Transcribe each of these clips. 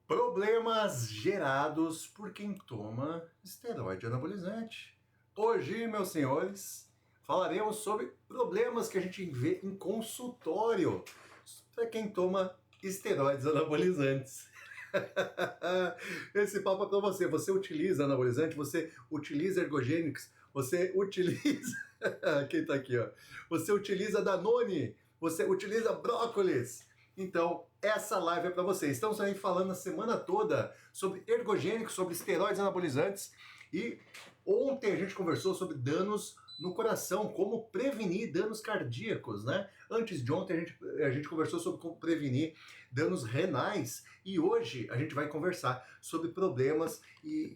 Problemas gerados por quem toma esteroide anabolizante. Hoje, meus senhores, falaremos sobre problemas que a gente vê em consultório para quem toma esteroides anabolizantes. Esse papo é para você. Você utiliza anabolizante, você utiliza ergogênicos, você utiliza... Quem tá aqui, ó? Você utiliza Danone, você utiliza brócolis. Então, essa live é para vocês. Estamos aí falando a semana toda sobre ergogênicos, sobre esteroides anabolizantes. E ontem a gente conversou sobre danos no coração, como prevenir danos cardíacos, né? Antes de ontem a gente conversou sobre como prevenir danos renais. E hoje a gente vai conversar sobre problemas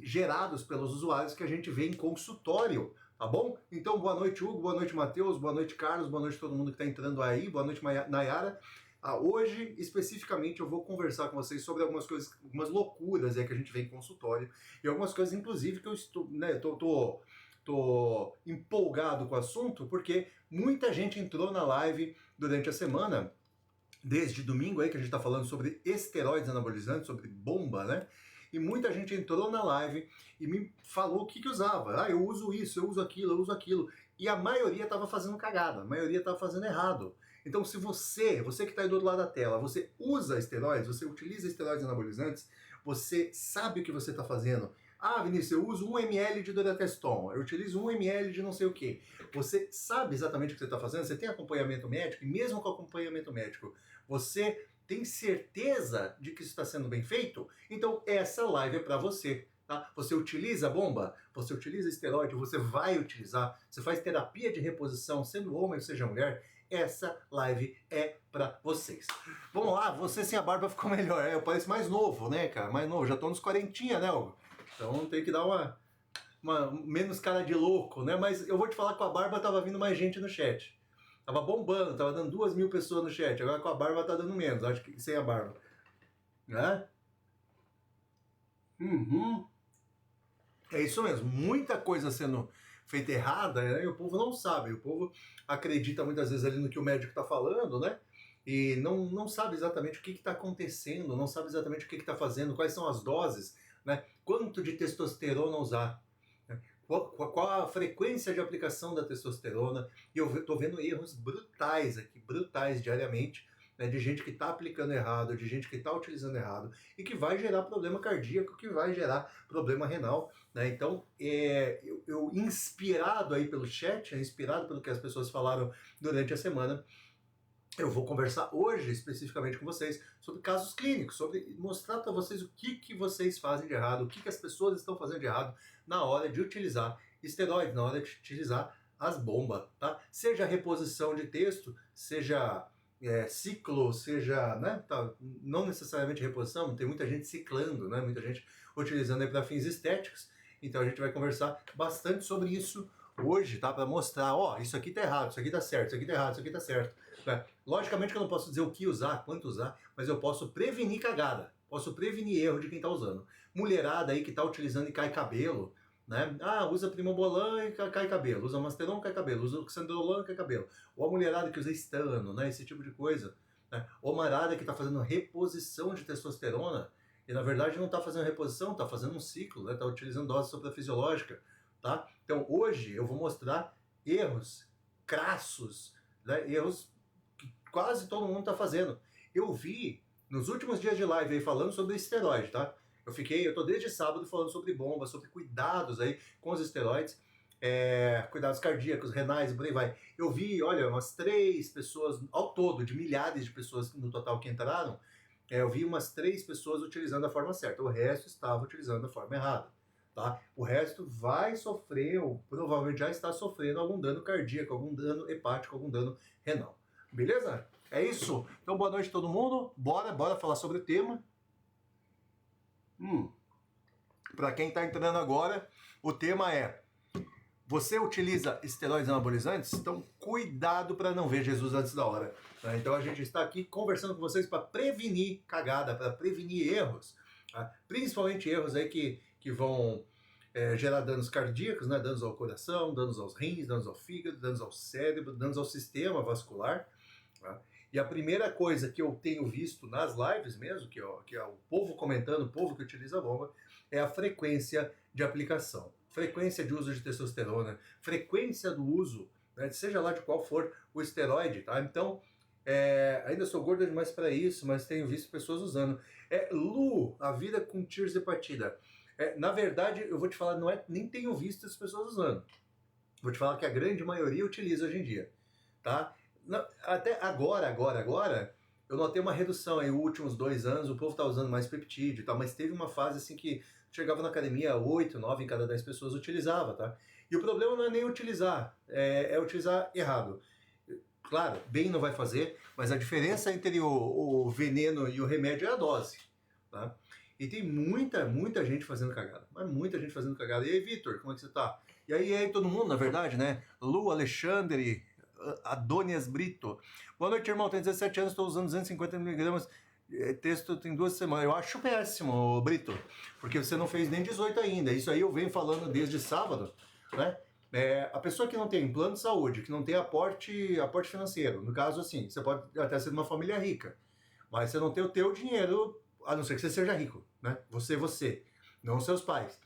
gerados pelos usuários que a gente vê em consultório. Tá bom? Então, boa noite, Hugo, boa noite, Matheus, boa noite, Carlos, boa noite todo mundo que está entrando aí, boa noite, Nayara. Hoje, especificamente, eu vou conversar com vocês sobre algumas coisas, algumas loucuras que a gente vê em consultório e algumas coisas, inclusive, que eu estou, né, tô empolgado com o assunto, porque muita gente entrou na live durante a semana, desde domingo aí, que a gente está falando sobre esteroides anabolizantes, sobre bomba, né? E muita gente entrou na live e me falou o que usava. Eu uso isso, eu uso aquilo, eu uso aquilo. E a maioria estava fazendo cagada, a maioria estava fazendo errado. Então se você que está aí do outro lado da tela, você usa esteroides, você utiliza esteroides anabolizantes, você sabe o que você está fazendo. Ah, Vinícius, eu uso 1 ml de Durateston, eu utilizo 1 ml de não sei o que. Você sabe exatamente o que você está fazendo, você tem acompanhamento médico, e mesmo com acompanhamento médico, você tem certeza de que isso está sendo bem feito? Então essa live é para você. Tá? Você utiliza a bomba? Você utiliza esteroide? Você vai utilizar? Você faz terapia de reposição, sendo homem ou seja mulher? Essa live é pra vocês. Vamos lá, você sem a barba ficou melhor. Eu pareço mais novo, né, cara? Mais novo, já tô nos 40, né, Hugo? Então tem que dar uma menos cara de louco, né? Mas eu vou te falar que com a barba tava vindo mais gente no chat. Tava bombando, tava dando 2.000 pessoas no chat. Agora com a barba tá dando menos, acho que sem a barba. Né? É isso mesmo, muita coisa sendo feita errada, né? E o povo não sabe, o povo acredita muitas vezes ali no que o médico está falando, né? E não sabe exatamente o que está acontecendo, não sabe exatamente o que está fazendo, quais são as doses, né? Quanto de testosterona usar, né? Qual a frequência de aplicação da testosterona. E eu estou vendo erros brutais aqui, brutais diariamente, né, de gente que está aplicando errado, de gente que está utilizando errado e que vai gerar problema cardíaco, que vai gerar problema renal, né? Então, eu inspirado aí pelo chat, inspirado pelo que as pessoas falaram durante a semana, eu vou conversar hoje especificamente com vocês sobre casos clínicos, sobre mostrar para vocês o que vocês fazem de errado, o que as pessoas estão fazendo de errado na hora de utilizar esteroide, na hora de utilizar as bombas, tá? Seja reposição de texto, seja ciclo, seja, né, tá, não necessariamente reposição, tem muita gente ciclando, né, muita gente utilizando aí para fins estéticos, então a gente vai conversar bastante sobre isso hoje, tá, para mostrar, ó, isso aqui tá errado, isso aqui tá certo, isso aqui tá errado, isso aqui tá certo, né? Logicamente que eu não posso dizer o que usar, quanto usar, mas eu posso prevenir cagada, posso prevenir erro de quem tá usando. Mulherada aí que tá utilizando e cai cabelo, né? Ah, usa Primobolan e cai cabelo, usa Masteron, cai cabelo, usa Oxandrolan, cai cabelo. Ou a mulherada que usa estano, né? Esse tipo de coisa. Né? Ou a marada que está fazendo reposição de testosterona e na verdade não está fazendo reposição, está fazendo um ciclo, né? Está utilizando dose suprafisiológica, tá? Então hoje eu vou mostrar erros crassos, né? Erros que quase todo mundo está fazendo. Eu vi nos últimos dias de live aí falando sobre esteroide, tá? Eu tô desde sábado falando sobre bomba, sobre cuidados aí com os esteroides, cuidados cardíacos, renais e por aí vai. Eu vi, olha, umas 3 pessoas, ao todo, de milhares de pessoas no total que entraram, eu vi umas 3 pessoas utilizando a forma certa, o resto estava utilizando a forma errada. Tá? O resto vai sofrer, ou provavelmente já está sofrendo algum dano cardíaco, algum dano hepático, algum dano renal. Beleza? É isso? Então boa noite a todo mundo, bora falar sobre o tema. Para quem está entrando agora, o tema é: você utiliza esteroides anabolizantes? Então cuidado para não ver Jesus antes da hora. Tá? Então a gente está aqui conversando com vocês para prevenir cagada, para prevenir erros, tá? Principalmente erros aí que vão gerar danos cardíacos, né? Danos ao coração, danos aos rins, danos ao fígado, danos ao cérebro, danos ao sistema vascular. Tá? E a primeira coisa que eu tenho visto nas lives mesmo, que é o povo comentando, o povo que utiliza a bomba, é a frequência de aplicação. Frequência de uso de testosterona, frequência do uso, né, seja lá de qual for o esteroide, tá? Então, ainda sou gorda demais para isso, mas tenho visto pessoas usando. Lu, a vida com Tears de partida. Na verdade, eu vou te falar, nem tenho visto as pessoas usando. Vou te falar que a grande maioria utiliza hoje em dia, tá? Até agora, eu notei uma redução aí, nos últimos 2 anos, o povo tá usando mais peptídeo e tal, mas teve uma fase assim que chegava na academia, 8, 9 em cada 10 pessoas utilizava, tá? E o problema não é nem utilizar, é utilizar errado. Claro, bem não vai fazer, mas a diferença entre o veneno e o remédio é a dose, tá? E tem muita gente fazendo cagada, mas muita gente fazendo cagada. E aí, Vitor, como é que você tá? E aí, todo mundo, na verdade, né? Lu, Alexandre, Adonias Brito. Boa noite, irmão. Tenho 17 anos, estou usando 250mg. Texto tem 2 semanas. Eu acho péssimo, Brito, porque você não fez nem 18 ainda. Isso aí eu venho falando desde sábado, né? A pessoa que não tem plano de saúde, que não tem aporte financeiro, no caso assim, você pode até ser de uma família rica, mas você não tem o teu dinheiro, a não ser que você seja rico, né? Você, não os seus pais.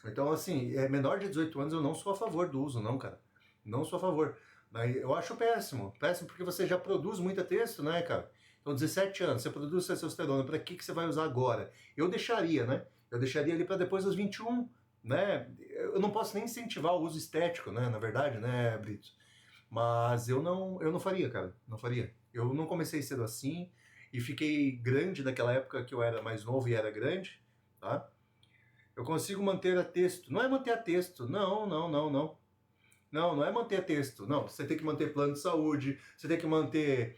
Então, assim, menor de 18 anos eu não sou a favor do uso, não, cara. Não sou a favor. Mas eu acho péssimo. Péssimo porque você já produz muito texto, né, cara? Então, 17 anos, você produz testosterona, para que você vai usar agora? Eu deixaria, né? Eu deixaria ali para depois dos 21, né? Eu não posso nem incentivar o uso estético, né? Na verdade, né, Brito? Mas eu não faria, cara. Não faria. Eu não comecei cedo assim e fiquei grande naquela época que eu era mais novo e era grande, tá? Eu consigo manter a texto. Não é manter a texto. Não. Não é manter a texto. Não, você tem que manter plano de saúde, você tem que manter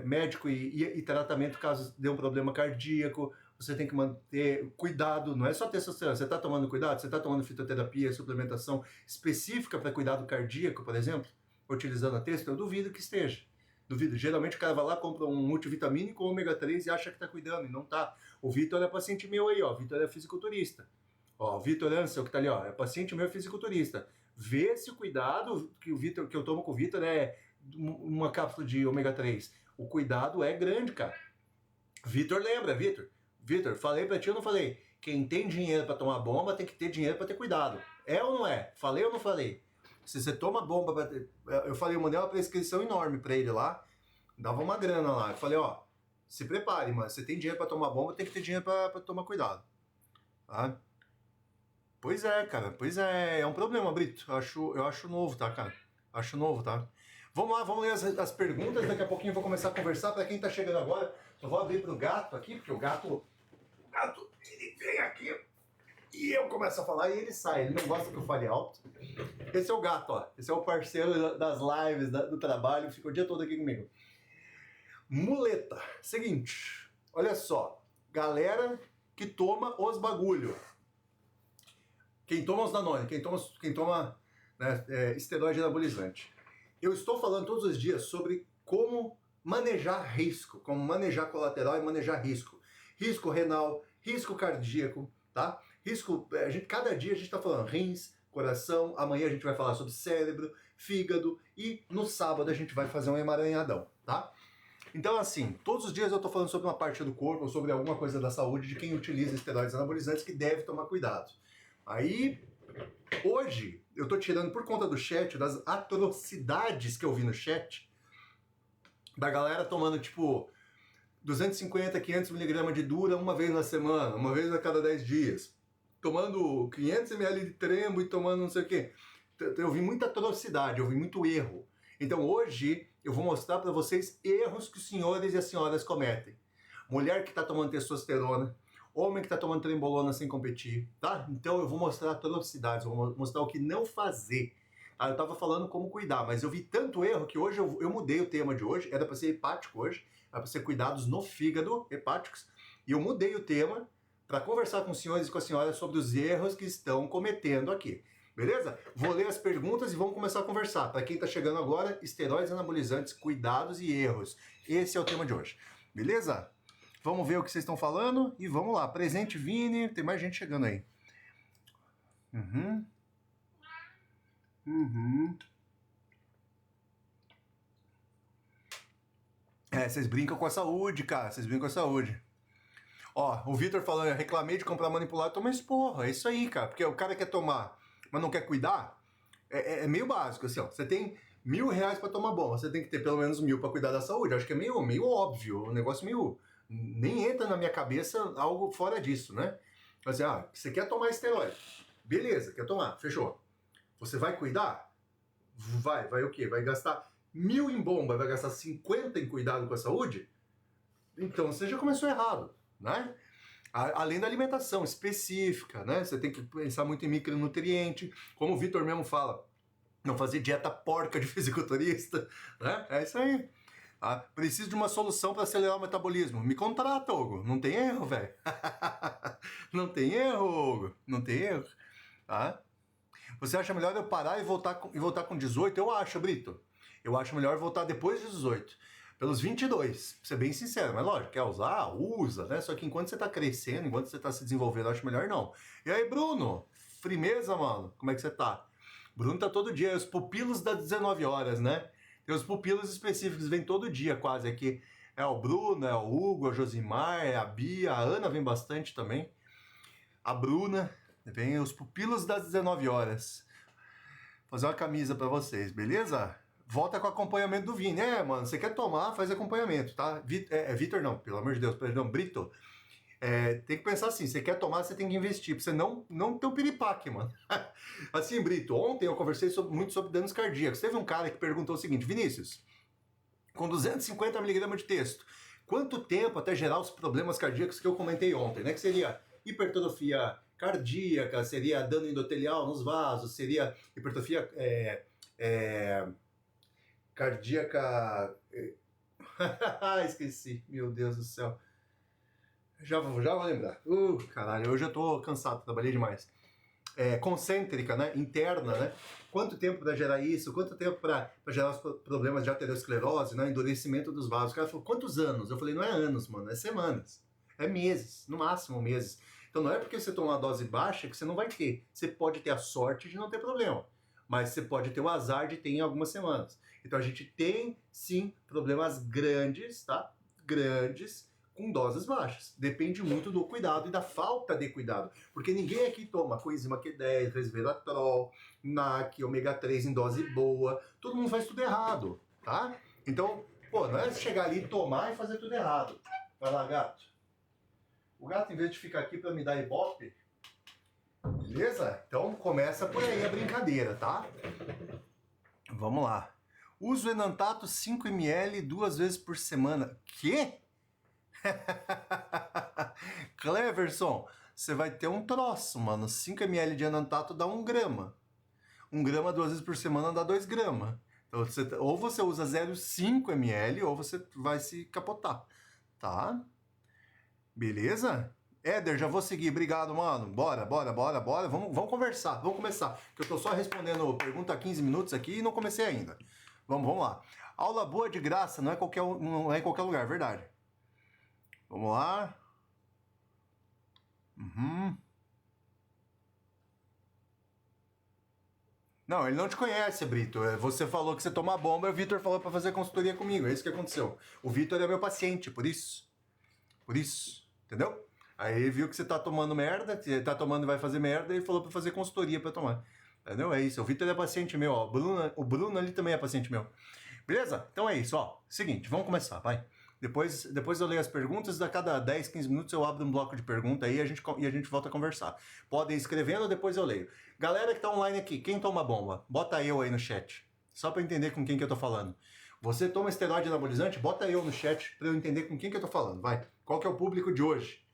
médico e tratamento caso dê um problema cardíaco, você tem que manter cuidado, não é só testosterona, você está tomando cuidado, você está tomando fitoterapia, suplementação específica para cuidado cardíaco, por exemplo, utilizando a texto, eu duvido que esteja. Duvido. Geralmente o cara vai lá, compra um multivitamínico com ômega 3 e acha que está cuidando, e não tá. O Vitor é paciente meu aí, ó. O Vitor é fisiculturista. Ó, o Vitor Ansel, que tá ali, ó, é paciente meu fisiculturista. Vê se o cuidado que eu tomo com o Vitor é uma cápsula de ômega 3. O cuidado é grande, cara. Vitor lembra, Vitor. Vitor, falei pra ti ou não falei? Quem tem dinheiro para tomar bomba tem que ter dinheiro para ter cuidado. É ou não é? Falei ou não falei? Se você toma bomba pra ter... Eu falei, eu mandei uma prescrição enorme pra ele lá. Dava uma grana lá. Eu falei, ó, se prepare, mano. Você tem dinheiro para tomar bomba, tem que ter dinheiro para tomar cuidado. Tá? Pois é, cara. Pois é. É um problema, Brito. Eu acho novo, tá, cara? Acho novo, tá? Vamos lá, vamos ler as perguntas. Daqui a pouquinho eu vou começar a conversar. Para quem tá chegando agora, eu vou abrir pro gato aqui, porque o gato, ele vem aqui e eu começo a falar e ele sai. Ele não gosta que eu fale alto. Esse é o gato, ó. Esse é o parceiro das lives, do trabalho. Fica o dia todo aqui comigo. Muleta. Seguinte, olha só. Galera que toma os bagulho. Quem toma os Danone, quem toma né, esteroide anabolizante. Eu estou falando todos os dias sobre como manejar risco, como manejar colateral e manejar risco. Risco renal, risco cardíaco, tá? Risco, cada dia a gente está falando rins, coração, amanhã a gente vai falar sobre cérebro, fígado e no sábado a gente vai fazer um emaranhadão, tá? Então, assim, todos os dias eu estou falando sobre uma parte do corpo ou sobre alguma coisa da saúde de quem utiliza esteroides anabolizantes que deve tomar cuidado. Aí, hoje, eu estou tirando por conta do chat, das atrocidades que eu vi no chat, da galera tomando, tipo, 250, 500 miligramas de dura uma vez na semana, uma vez a cada 10 dias, tomando 500 ml de trembo e tomando não sei o quê. Eu vi muita atrocidade, eu vi muito erro. Então hoje eu vou mostrar para vocês erros que os senhores e as senhoras cometem. Mulher que está tomando testosterona, homem que está tomando trembolona sem competir, tá? Então eu vou mostrar atrocidades, vou mostrar o que não fazer. Eu estava falando como cuidar, mas eu vi tanto erro que hoje eu mudei o tema de hoje, era para ser hepático hoje, era para ser cuidados no fígado, hepáticos, e eu mudei o tema para conversar com os senhores e com as senhoras sobre os erros que estão cometendo aqui. Beleza? Vou ler as perguntas e vamos começar a conversar. Para quem está chegando agora, esteroides anabolizantes, cuidados e erros. Esse é o tema de hoje. Beleza? Vamos ver o que vocês estão falando e vamos lá. Presente, Vini. Tem mais gente chegando aí. Vocês brincam com a saúde, cara. Vocês brincam com a saúde. Ó, o Vitor falando, eu reclamei de comprar manipulado, toma esporra. É isso aí, cara. Porque o cara quer tomar, mas não quer cuidar, é meio básico, assim, ó. Você tem R$1.000 pra tomar bomba, você tem que ter pelo menos 1.000 pra cuidar da saúde. Acho que é meio óbvio, um negócio meio... Nem entra na minha cabeça algo fora disso, né? Mas, você quer tomar esteroide? Beleza, quer tomar, fechou. Você vai cuidar? Vai o quê? Vai gastar 1.000 em bomba, vai gastar 50 em cuidado com a saúde? Então você já começou errado, né? Além da alimentação específica, né? Você tem que pensar muito em micronutriente, como o Vitor mesmo fala, não fazer dieta porca de fisiculturista, né? É isso aí. Preciso de uma solução para acelerar o metabolismo. Me contrata, Hugo. Não tem erro, velho. Não tem erro, Hugo. Não tem erro. Tá? Você acha melhor eu parar e voltar com 18? Eu acho, Brito. Eu acho melhor voltar depois de 18. Pelos 22, pra ser bem sincero. Mas lógico, quer usar? Usa, né? Só que enquanto você tá crescendo, enquanto você tá se desenvolvendo, eu acho melhor não. E aí, Bruno? Firmeza, mano? Como é que você tá? Bruno tá todo dia. Os pupilos das 19 horas, né? Tem os pupilos específicos, vem todo dia quase aqui. É o Bruno, é o Hugo, a Josimar, é a Bia, a Ana vem bastante também. A Bruna, vem os pupilos das 19 horas. Vou fazer uma camisa pra vocês, beleza? Volta com acompanhamento do Vini. Mano, você quer tomar, faz acompanhamento, tá? Vitor não, pelo amor de Deus, perdão, Brito. Tem que pensar assim, você quer tomar, você tem que investir, pra você não ter um piripaque, mano. Assim, Brito, ontem eu conversei muito sobre danos cardíacos. Teve um cara que perguntou o seguinte, Vinícius, com 250 mg de texto, quanto tempo até gerar os problemas cardíacos que eu comentei ontem, né? Que seria hipertrofia cardíaca, seria dano endotelial nos vasos, seria hipertrofia cardíaca... Esqueci, meu Deus do céu. Já vou lembrar. Caralho, hoje eu tô cansado, trabalhei demais. Concêntrica, né? Interna, né? Quanto tempo para gerar isso? Quanto tempo para gerar os problemas de arteriosclerose, né? Endurecimento dos vasos? O cara falou, quantos anos? Eu falei, não é anos, mano, é semanas. É meses, no máximo meses. Então não é porque você toma uma dose baixa que você não vai ter. Você pode ter a sorte de não ter problema. Mas você pode ter o azar de ter em algumas semanas. Então a gente tem, sim, problemas grandes, tá? Grandes, com doses baixas. Depende muito do cuidado e da falta de cuidado. Porque ninguém aqui toma coenzima Q10, resveratrol, NAC, ômega 3 em dose boa. Todo mundo faz tudo errado, tá? Então, não é chegar ali, tomar e fazer tudo errado. Vai lá, gato. O gato, em vez de ficar aqui pra me dar ibope, beleza? Então começa por aí a brincadeira, tá? Vamos lá. Uso enantato 5 ml 2 vezes por semana. Quê? Cleverson, você vai ter um troço, mano. 5 ml de enantato dá 1 grama. 1 grama 2 vezes por semana dá 2 gramas. Então, ou você usa 0,5 ml ou você vai se capotar, tá? Beleza? Éder, já vou seguir. Obrigado, mano. Bora. Vamos conversar. Vamos começar. Que eu tô só respondendo pergunta há 15 minutos aqui e não comecei ainda. Vamos lá. Aula boa de graça, não é em qualquer lugar, verdade. Vamos lá. Não, ele não te conhece, Brito. Você falou que você toma bomba e o Vitor falou pra fazer consultoria comigo. É isso que aconteceu. O Vitor é meu paciente, por isso. Por isso. Entendeu? Aí ele viu que você tá tomando merda, tá tomando e vai fazer merda, e falou pra fazer consultoria pra tomar. Entendeu? É isso. O Vitor é paciente meu, ó. O Bruno ali também é paciente meu. Beleza? Então é isso, ó. Seguinte, vamos começar, vai. Depois eu leio as perguntas, a cada 10, 15 minutos eu abro um bloco de pergunta aí e a gente volta a conversar. Podem ir escrevendo, depois eu leio. Galera que tá online aqui, quem toma bomba? Bota eu aí no chat. Só pra eu entender com quem que eu tô falando. Você toma esteroide anabolizante? Bota eu no chat pra eu entender com quem que eu tô falando. Vai. Qual que é o público de hoje?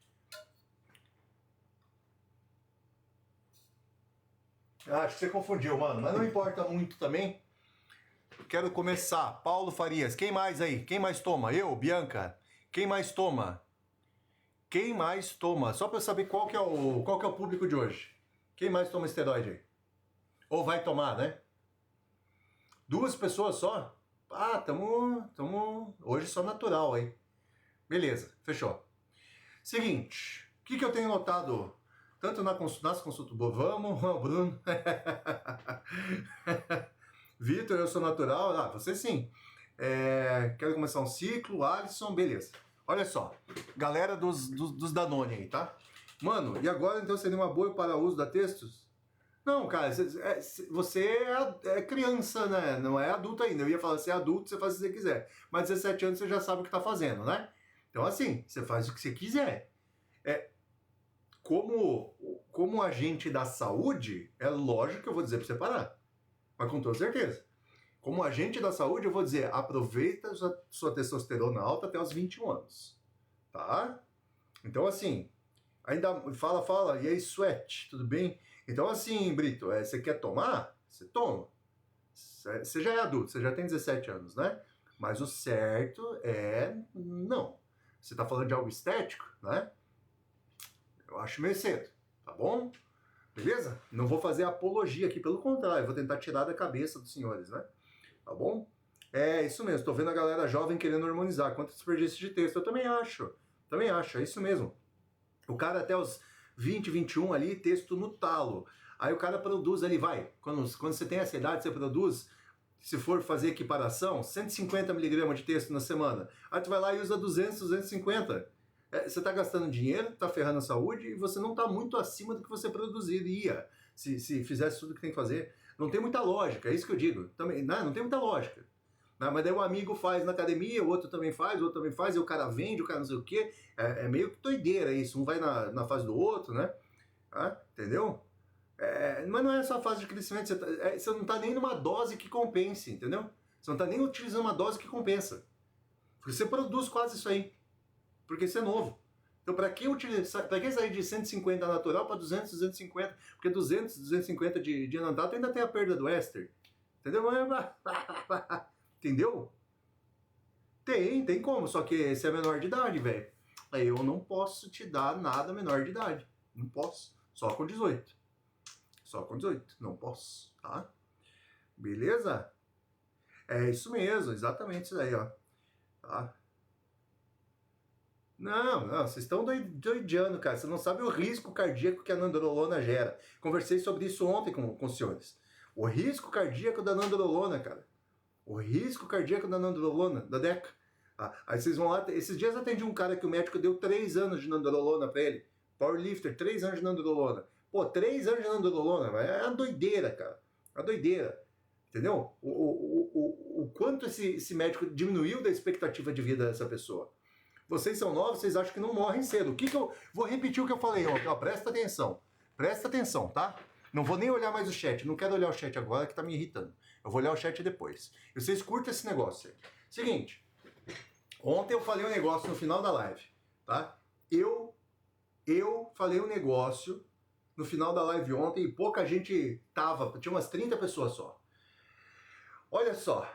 Acho que você confundiu, mano. Mas não importa muito também. Quero começar. Paulo Farias. Quem mais aí? Quem mais toma? Eu, Bianca. Quem mais toma? Quem mais toma? Só pra eu saber qual que é o público de hoje. Quem mais toma esteroide aí? Ou vai tomar, né? 2 pessoas só? Tamo hoje só natural aí. Beleza, fechou. Seguinte, o que eu tenho notado tanto nas consultas... Vamos, Bruno. Vitor, eu sou natural? Você sim. Quero começar um ciclo, Alisson, beleza. Olha só, galera dos Danone aí, tá? Mano, e agora então seria uma boa para o uso da textos? Não, cara, você é criança, né? Não é adulto ainda. Eu ia falar, você é adulto, você faz o que você quiser. Mas 17 anos você já sabe o que tá fazendo, né? Então assim, você faz o que você quiser. Como agente da saúde, é lógico que eu vou dizer para você parar. Mas com toda certeza. Como agente da saúde, eu vou dizer, aproveita sua testosterona alta até os 21 anos. Tá? Então, assim, ainda fala, e aí, Sweat, tudo bem? Então, assim, Brito, você quer tomar? Você toma. Você já é adulto, você já tem 17 anos, né? Mas o certo é não. Você tá falando de algo estético, né? Eu acho meio cedo, tá bom? Beleza? Não vou fazer apologia aqui, pelo contrário, vou tentar tirar da cabeça dos senhores, né? Tá bom? É isso mesmo, tô vendo a galera jovem querendo harmonizar. Quanto desperdício de texto, eu também acho, é isso mesmo. O cara até os 20, 21 ali, texto no talo. Aí o cara produz ali, quando você tem essa idade, você produz, se for fazer equiparação, 150 miligramas de texto na semana. Aí tu vai lá e usa 200, 250. Você está gastando dinheiro, está ferrando a saúde e você não está muito acima do que você produziria se fizesse tudo o que tem que fazer. Não tem muita lógica, é isso que eu digo. Também, não tem muita lógica. Mas daí um amigo faz na academia, o outro também faz, e o cara vende, o cara não sei o quê. É meio que doideira isso, um vai na fase do outro, né? Entendeu? Mas não é só a fase de crescimento, você não está nem numa dose que compense, entendeu? Você não está nem utilizando uma dose que compensa. Porque você produz quase isso aí. Porque isso é novo. Então, para que sair de 150 natural para 200, 250? Porque 200, 250 de anantato ainda tem a perda do éster. Entendeu? Entendeu? Tem como, só que você é menor de idade, velho. Aí eu não posso te dar nada menor de idade. Não posso. Só com 18. Só com 18. Não posso, tá? Beleza? É isso mesmo, exatamente isso aí, ó. Tá? Não, vocês estão doideando, cara. Você não sabe o risco cardíaco que a nandrolona gera. Conversei sobre isso ontem com os senhores. O risco cardíaco da nandrolona, cara. O risco cardíaco da nandrolona, da DECA. Aí vocês vão lá. Esses dias atendi um cara que o médico deu 3 anos de nandrolona pra ele. Powerlifter, 3 anos de nandrolona. Pô, 3 anos de nandrolona, é uma doideira, cara. É uma doideira. Entendeu? O quanto esse médico diminuiu da expectativa de vida dessa pessoa. Vocês são novos, vocês acham que não morrem cedo. Vou repetir o que eu falei ontem, ó, presta atenção, tá? Não vou nem olhar mais o chat, não quero olhar o chat agora que tá me irritando. Eu vou olhar o chat depois. E vocês curtem esse negócio aí. Seguinte, ontem eu falei um negócio no final da live, tá? Eu falei um negócio no final da live ontem e pouca gente tava, tinha umas 30 pessoas só. Olha só,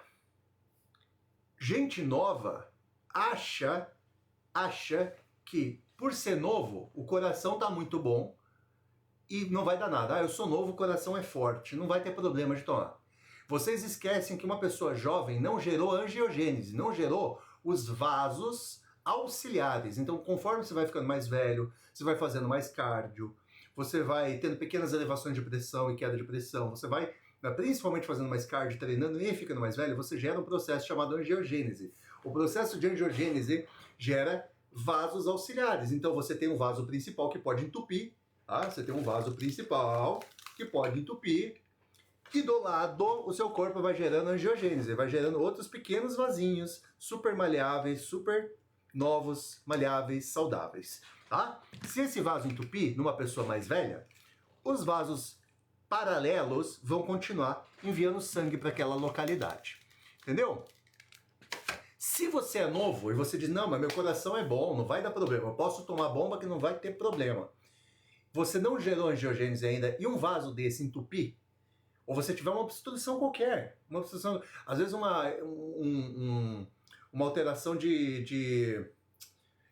gente nova acha que, por ser novo, o coração tá muito bom e não vai dar nada. Eu sou novo, o coração é forte, não vai ter problema de tomar. Vocês esquecem que uma pessoa jovem não gerou angiogênese, não gerou os vasos auxiliares. Então, conforme você vai ficando mais velho, você vai fazendo mais cardio, você vai tendo pequenas elevações de pressão e queda de pressão, você vai, principalmente fazendo mais cardio, treinando e ficando mais velho, você gera um processo chamado angiogênese. O processo de angiogênese gera vasos auxiliares. Então você tem um vaso principal que pode entupir, tá? Você tem um vaso principal que pode entupir e do lado o seu corpo vai gerando angiogênese, vai gerando outros pequenos vasinhos super maleáveis, super novos, maleáveis, saudáveis, tá? Se esse vaso entupir numa pessoa mais velha, os vasos paralelos vão continuar enviando sangue para aquela localidade. Entendeu? Se você é novo e você diz, não, mas meu coração é bom, não vai dar problema, eu posso tomar bomba que não vai ter problema. Você não gerou angiogênese ainda e um vaso desse entupir, ou você tiver uma obstrução qualquer, uma obstrução, às vezes uma alteração de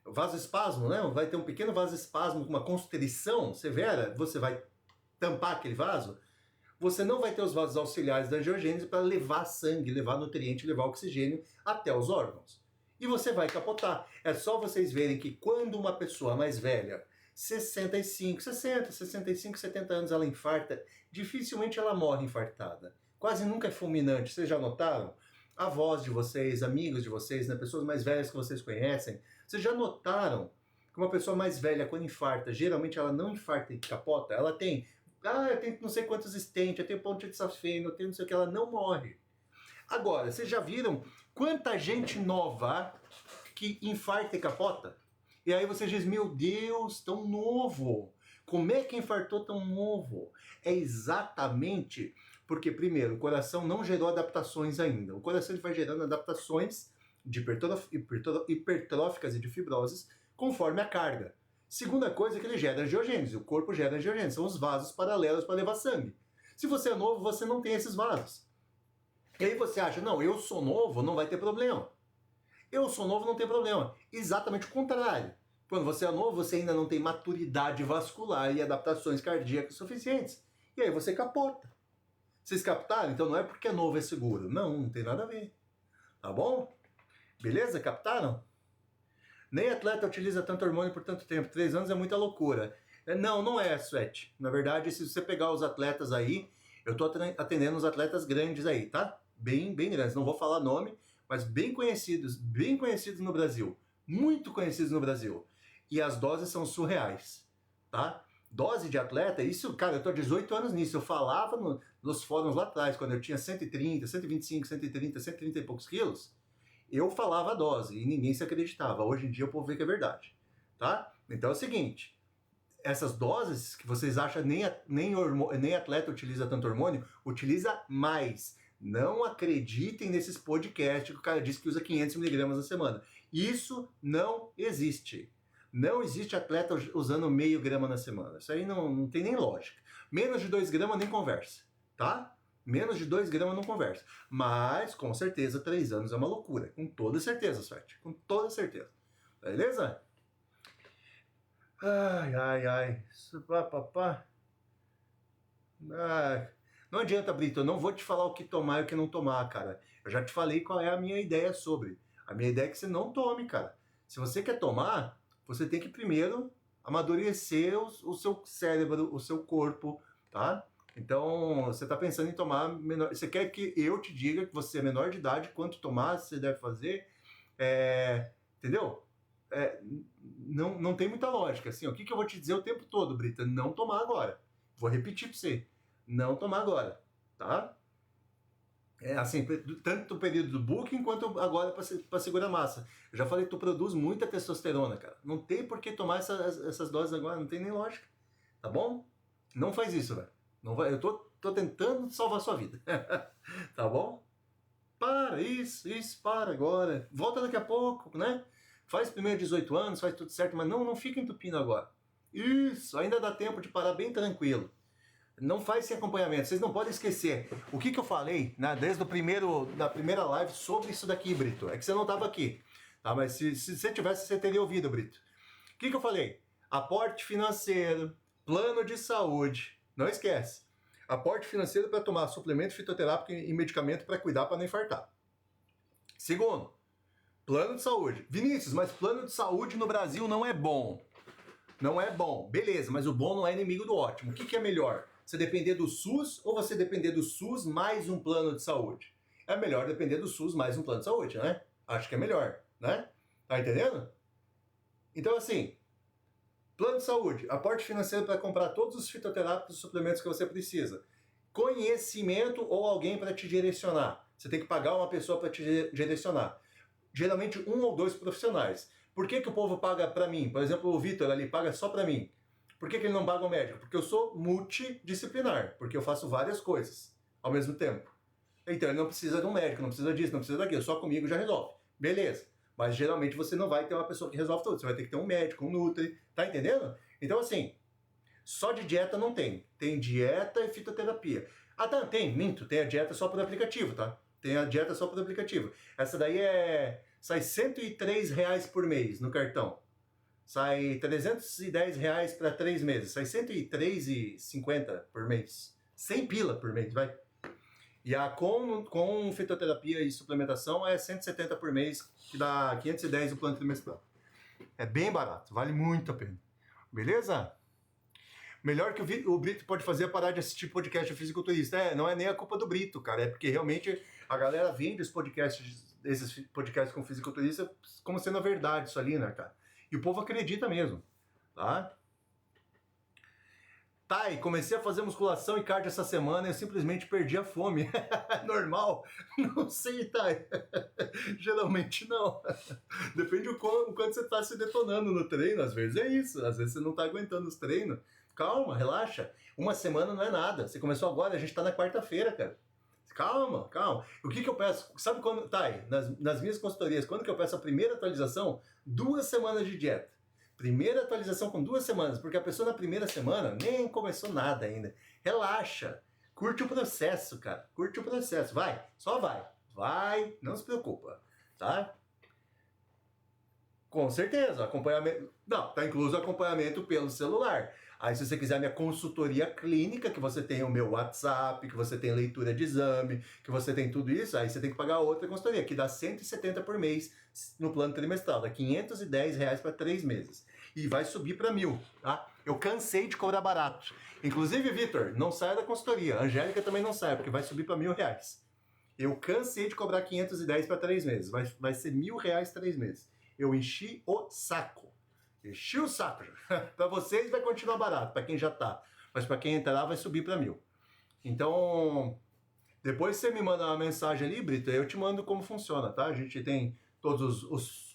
vasoespasmo, né? Vai ter um pequeno vasoespasmo com uma constrição severa, você vai tampar aquele vaso, você não vai ter os vasos auxiliares da angiogênese para levar sangue, levar nutriente, levar oxigênio até os órgãos. E você vai capotar. É só vocês verem que quando uma pessoa mais velha, 65, 70 anos, ela infarta, dificilmente ela morre infartada. Quase nunca é fulminante, vocês já notaram? avós de vocês, amigos de vocês, né, pessoas mais velhas que vocês conhecem, vocês já notaram que uma pessoa mais velha, quando infarta, geralmente ela não infarta e capota? Ela tem, eu tenho não sei quantos stents, eu tenho ponte de safena, eu tenho não sei o que, ela não morre. Agora, vocês já viram quanta gente nova que infarta e capota? E aí você diz, meu Deus, tão novo. Como é que infartou tão novo? É exatamente porque, primeiro, o coração não gerou adaptações ainda. O coração vai gerando adaptações de hipertróficas e de fibroses conforme a carga. Segunda coisa é que ele gera angiogênese. O corpo gera angiogênese. São os vasos paralelos para levar sangue. Se você é novo, você não tem esses vasos. E aí você acha, não, eu sou novo, não vai ter problema. Eu sou novo, não tem problema. Exatamente o contrário. Quando você é novo, você ainda não tem maturidade vascular e adaptações cardíacas suficientes. E aí você capota. Vocês captaram? Então não é porque é novo é seguro. Não, não tem nada a ver. Tá bom? Beleza? Captaram? Nem atleta utiliza tanto hormônio por tanto tempo. 3 anos é muita loucura. Não, não é, Sweat. Na verdade, se você pegar os atletas aí, eu tô atendendo os atletas grandes aí, tá? Bem grandes. Não vou falar nome, mas bem conhecidos no Brasil. Muito conhecidos no Brasil. E as doses são surreais, tá? Dose de atleta, isso, cara, eu tô há 18 anos nisso. Eu falava nos fóruns lá atrás, quando eu tinha 130, 125, 130, 130 e poucos quilos, eu falava a dose e ninguém se acreditava. Hoje em dia o povo vê que é verdade, tá? Então é o seguinte, essas doses que vocês acham nem atleta utiliza tanto hormônio, utiliza mais. Não acreditem nesses podcasts que o cara diz que usa 500 miligramas na semana. Isso não existe. Não existe atleta usando meio grama na semana. Isso aí não tem nem lógica. Menos de 2 gramas nem conversa, tá? Menos de 2 gramas não conversa. Mas, com certeza, 3 anos é uma loucura. Com toda certeza, Sweat. Com toda certeza. Beleza? Ai. Papá. Não adianta, Brito. Eu não vou te falar o que tomar e o que não tomar, cara. Eu já te falei qual é a minha ideia sobre. A minha ideia é que você não tome, cara. Se você quer tomar, você tem que primeiro amadurecer o seu cérebro, o seu corpo, tá? Então, você está pensando em tomar menor... Você quer que eu te diga que você é menor de idade, quanto tomar você deve fazer? Entendeu? Não tem muita lógica. Assim, o que eu vou te dizer o tempo todo, Brita? Não tomar agora. Vou repetir para você. Não tomar agora, tá? Assim, tanto o período do booking quanto agora para segurar a massa. Eu já falei que tu produz muita testosterona, cara. Não tem por que tomar essas doses agora, não tem nem lógica. Tá bom? Não faz isso, velho. Não vai, eu tô tentando salvar a sua vida. Tá bom? Para, isso, para agora. Volta daqui a pouco, né? Faz primeiro 18 anos, faz tudo certo, mas não fica entupindo agora. Isso, ainda dá tempo de parar bem tranquilo. Não faz sem acompanhamento. Vocês não podem esquecer. O que eu falei, né, desde da primeira live sobre isso daqui, Brito? É que você não estava aqui. Tá? Mas se você tivesse, você teria ouvido, Brito. O que eu falei? Aporte financeiro, plano de saúde. Não esquece. Aporte financeiro para tomar suplemento fitoterápico e medicamento para cuidar para não infartar. Segundo, plano de saúde. Vinícius, mas plano de saúde no Brasil não é bom. Não é bom. Beleza, mas o bom não é inimigo do ótimo. O que é melhor? Você depender do SUS ou você depender do SUS mais um plano de saúde? É melhor depender do SUS mais um plano de saúde, né? Acho que é melhor, né? Tá entendendo? Então, assim, plano de saúde, aporte financeiro para comprar todos os fitoterápicos e suplementos que você precisa. Conhecimento ou alguém para te direcionar. Você tem que pagar uma pessoa para te direcionar. Geralmente 1 ou 2 profissionais. Por que o povo paga para mim? Por exemplo, o Vitor ali paga só para mim. Por que ele não paga o médico? Porque eu sou multidisciplinar, porque eu faço várias coisas ao mesmo tempo. Então ele não precisa de um médico, não precisa disso, não precisa daquilo, só comigo já resolve. Beleza. Mas geralmente você não vai ter uma pessoa que resolve tudo, você vai ter que ter um médico, um nutri, tá entendendo? Então assim, só de dieta não tem. Tem dieta e fitoterapia. Ah, tá, minto, tem a dieta só por aplicativo, tá? Tem a dieta só por aplicativo. Essa daí sai R$103 por mês no cartão. Sai R$310 para 3 meses. Sai R$103,50 por mês. 100 pila por mês, vai. E a com fitoterapia e suplementação é 170 por mês, que dá 510 o plano trimestral. É bem barato, vale muito a pena. Beleza? Melhor que o Brito pode fazer é parar de assistir podcast de fisiculturista. Não é nem a culpa do Brito, cara. É porque realmente a galera vende esses podcasts com fisiculturista como sendo a verdade, isso ali, né, cara? E o povo acredita mesmo, tá? Tá, e comecei a fazer musculação e cardio essa semana e eu simplesmente perdi a fome. Normal? Não sei, Thay. Geralmente não. Depende do quanto você tá se detonando no treino. Às vezes é isso. Às vezes você não tá aguentando os treinos. Calma, relaxa. Uma semana não é nada. Você começou agora, a gente tá na quarta-feira, cara. Calma, calma. O que eu peço? Sabe quando, Thay, nas minhas consultorias, quando que eu peço a primeira atualização? 2 semanas de dieta. Primeira atualização com 2 semanas, porque a pessoa na primeira semana nem começou nada ainda. Relaxa. Curte o processo, cara. Curte o processo. Vai, só vai. Vai, não se preocupa, tá? Com certeza, acompanhamento... Não, tá incluso acompanhamento pelo celular. Aí se você quiser minha consultoria clínica, que você tem o meu WhatsApp, que você tem leitura de exame, que você tem tudo isso, aí você tem que pagar outra consultoria, que dá R$170 por mês no plano trimestral, dá R$510 para 3 meses. E vai subir para 1.000, tá? Eu cansei de cobrar barato. Inclusive, Vitor, não saia da consultoria. A Angélica também não sai, porque vai subir para R$1.000. Eu cansei de cobrar 510 para 3 meses. Vai ser R$1.000 3 meses. Eu enchi o saco. Enchi o saco. Para vocês vai continuar barato, para quem já tá. Mas para quem entrar vai subir para 1.000. Então, depois você me manda uma mensagem ali, Brito, eu te mando como funciona, tá? A gente tem todos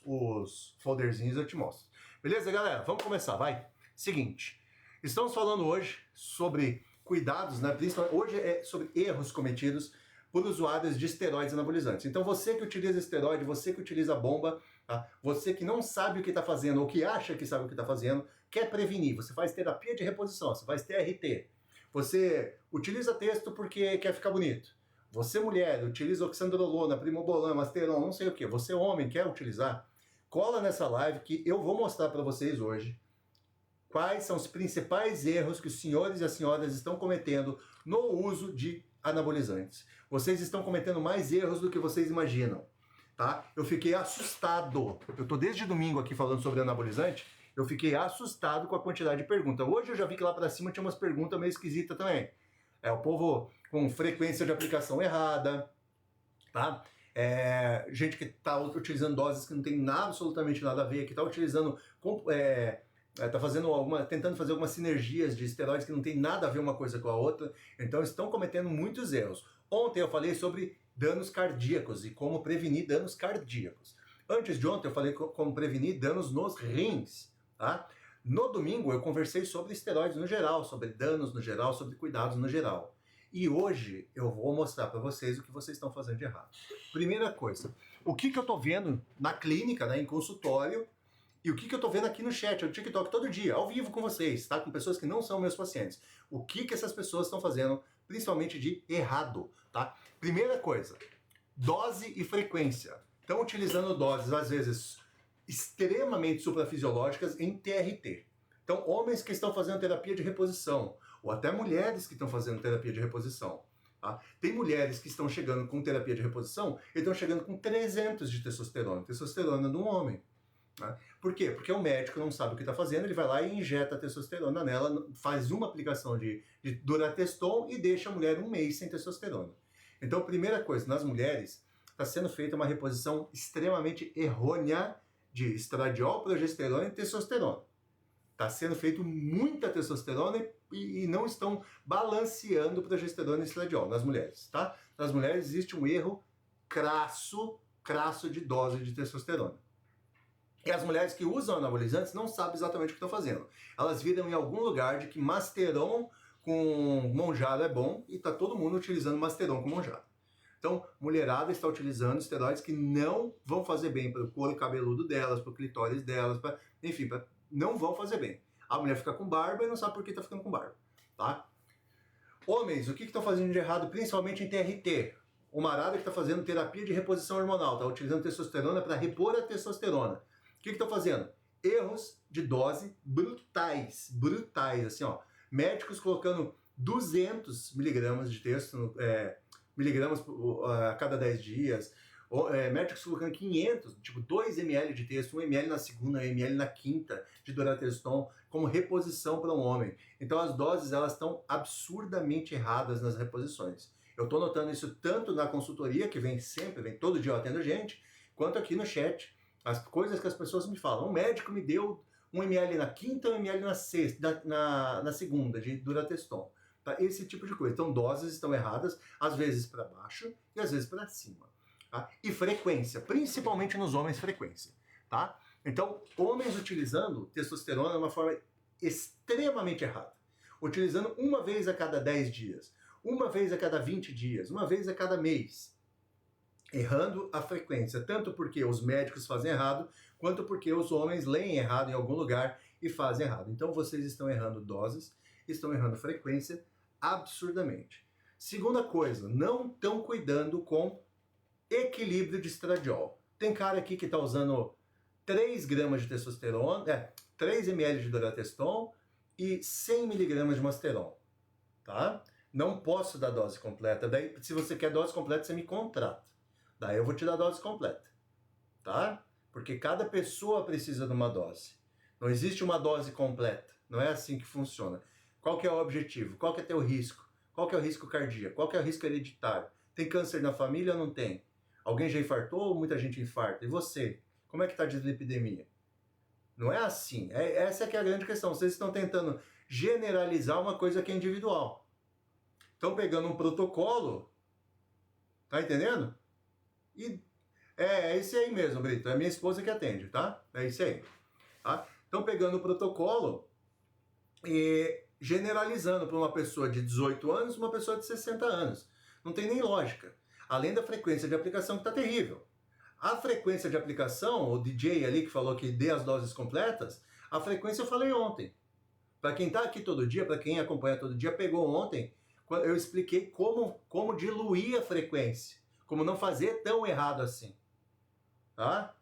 os folderzinhos, eu te mostro. Beleza, galera? Vamos começar, vai. Seguinte, estamos falando hoje sobre cuidados, né? Principalmente, hoje é sobre erros cometidos por usuários de esteroides anabolizantes. Então você que utiliza esteroide, você que utiliza bomba, tá? Você que não sabe o que está fazendo ou que acha que sabe o que está fazendo, quer prevenir, você faz terapia de reposição, você faz TRT, você utiliza texto porque quer ficar bonito, você mulher utiliza oxandrolona, primobolan, masteron, não sei o que, você homem quer utilizar, cola nessa live que eu vou mostrar para vocês hoje quais são os principais erros que os senhores e as senhoras estão cometendo no uso de anabolizantes. Vocês estão cometendo mais erros do que vocês imaginam, tá? Eu fiquei assustado. Eu tô desde domingo aqui falando sobre anabolizante, eu fiquei assustado com a quantidade de perguntas. Hoje eu já vi que lá para cima tinha umas perguntas meio esquisitas também. O povo com frequência de aplicação errada, tá? Gente que tá utilizando doses que não tem absolutamente nada a ver, que tá utilizando... tentando fazer algumas sinergias de esteroides que não tem nada a ver uma coisa com a outra, então estão cometendo muitos erros. Ontem eu falei sobre danos cardíacos e como prevenir danos cardíacos. Antes de ontem eu falei como prevenir danos nos rins, tá? No domingo eu conversei sobre esteroides no geral, sobre danos no geral, sobre cuidados no geral. E hoje eu vou mostrar para vocês o que vocês estão fazendo de errado. Primeira coisa, o que eu tô vendo na clínica, né, em consultório, e o que eu tô vendo aqui no chat, no TikTok, todo dia, ao vivo com vocês, tá? Com pessoas que não são meus pacientes. O que essas pessoas estão fazendo, principalmente de errado, tá? Primeira coisa, dose e frequência. Estão utilizando doses, às vezes, extremamente suprafisiológicas em TRT. Então, homens que estão fazendo terapia de reposição, ou até mulheres que estão fazendo terapia de reposição. Tá? Tem mulheres que estão chegando com terapia de reposição e estão chegando com 300 de testosterona num homem. Tá? Por quê? Porque o médico não sabe o que está fazendo, ele vai lá e injeta testosterona nela, faz uma aplicação de Durateston e deixa a mulher 1 mês sem testosterona. Então, primeira coisa, nas mulheres, está sendo feita uma reposição extremamente errônea de estradiol, progesterona e testosterona. Está sendo feito muita testosterona e não estão balanceando progesterona e estradiol nas mulheres, tá? Nas mulheres existe um erro crasso de dose de testosterona. E as mulheres que usam anabolizantes não sabem exatamente o que estão fazendo. Elas viram em algum lugar de que Masteron com Monjaro é bom e está todo mundo utilizando Masteron com Monjaro. Então, mulherada está utilizando esteroides que não vão fazer bem para o couro cabeludo delas, para o clitóris delas, não vão fazer bem. A mulher fica com barba e não sabe por que está ficando com barba, tá? Homens, o que estão fazendo de errado, principalmente em TRT? O marada que está fazendo terapia de reposição hormonal, está utilizando testosterona para repor a testosterona. O que estão fazendo? Erros de dose brutais, assim, ó. Médicos colocando 200 miligramas de testo, miligramas a cada 10 dias, Médicos colocando 500, tipo 2 ml de texto, 1 ml na segunda, 1 ml na quinta de Durateston como reposição para um homem. Então as doses elas estão absurdamente erradas nas reposições. Eu estou notando isso tanto na consultoria, que vem sempre, vem todo dia eu atendo gente, quanto aqui no chat. As coisas que as pessoas me falam. Um médico me deu 1 ml na quinta, 1 ml na sexta, na segunda de Durateston. Tá? Esse tipo de coisa. Então doses estão erradas, às vezes para baixo e às vezes para cima. Tá? E frequência, principalmente nos homens, frequência. Tá? Então, homens utilizando testosterona de uma forma extremamente errada. Utilizando uma vez a cada 10 dias, uma vez a cada 20 dias, uma vez a cada mês. Errando a frequência, tanto porque os médicos fazem errado, quanto porque os homens leem errado em algum lugar e fazem errado. Então vocês estão errando doses, estão errando frequência absurdamente. Segunda coisa, não estão cuidando com equilíbrio de estradiol. Tem cara aqui que está usando 3 gramas de testosterona, 3 ml de Durateston e 100 miligramas de Masteron, tá? Não posso dar dose completa. Daí, se você quer dose completa, você me contrata. Daí eu vou te dar a dose completa, tá? Porque cada pessoa precisa de uma dose. Não existe uma dose completa. Não é assim que funciona. Qual que é o objetivo? Qual que é teu risco? Qual que é o risco cardíaco? Qual que é o risco hereditário? Tem câncer na família ou não tem? Alguém já infartou ou muita gente infarta? E você? Como é que está a dislipidemia? Não é assim. Essa é que é a grande questão. Vocês estão tentando generalizar uma coisa que é individual. Estão pegando um protocolo, tá entendendo? E é esse aí mesmo, Brito. É a minha esposa que atende, tá? É isso aí. Tá? Estão pegando o protocolo e generalizando para uma pessoa de 18 anos uma pessoa de 60 anos. Não tem nem lógica. Além da frequência de aplicação que está terrível. A frequência de aplicação, o DJ ali que falou que dê as doses completas, a frequência eu falei ontem. Para quem está aqui todo dia, para quem acompanha todo dia, pegou ontem, eu expliquei como diluir a frequência, como não fazer tão errado assim. Tá?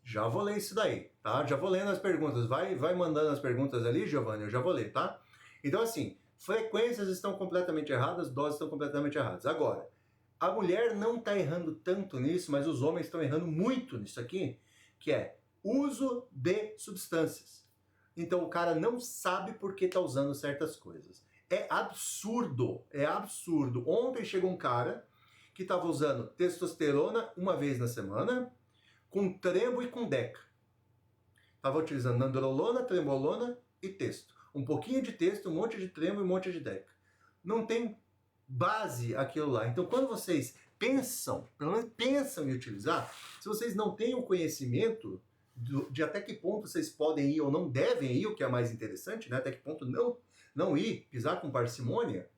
Já vou ler isso daí, tá? Já vou lendo as perguntas. Vai mandando as perguntas ali, Giovanni, eu já vou ler, tá? Então, assim, frequências estão completamente erradas, doses estão completamente erradas. Agora, a mulher não está errando tanto nisso, mas os homens estão errando muito nisso aqui, que é uso de substâncias. Então, o cara não sabe por que está usando certas coisas. É absurdo, é absurdo. Ontem chegou um cara que estava usando testosterona uma vez na semana, com trembo e com deca. Estava utilizando nandrolona, trembolona e testo. Um pouquinho de testo, um monte de trembo e um monte de deca. Não tem base aquilo lá. Então, quando vocês pensam, pelo menos pensam em utilizar, se vocês não têm o conhecimento de até que ponto vocês podem ir ou não devem ir, o que é mais interessante, né? Até que ponto não ir, pisar com parcimônia,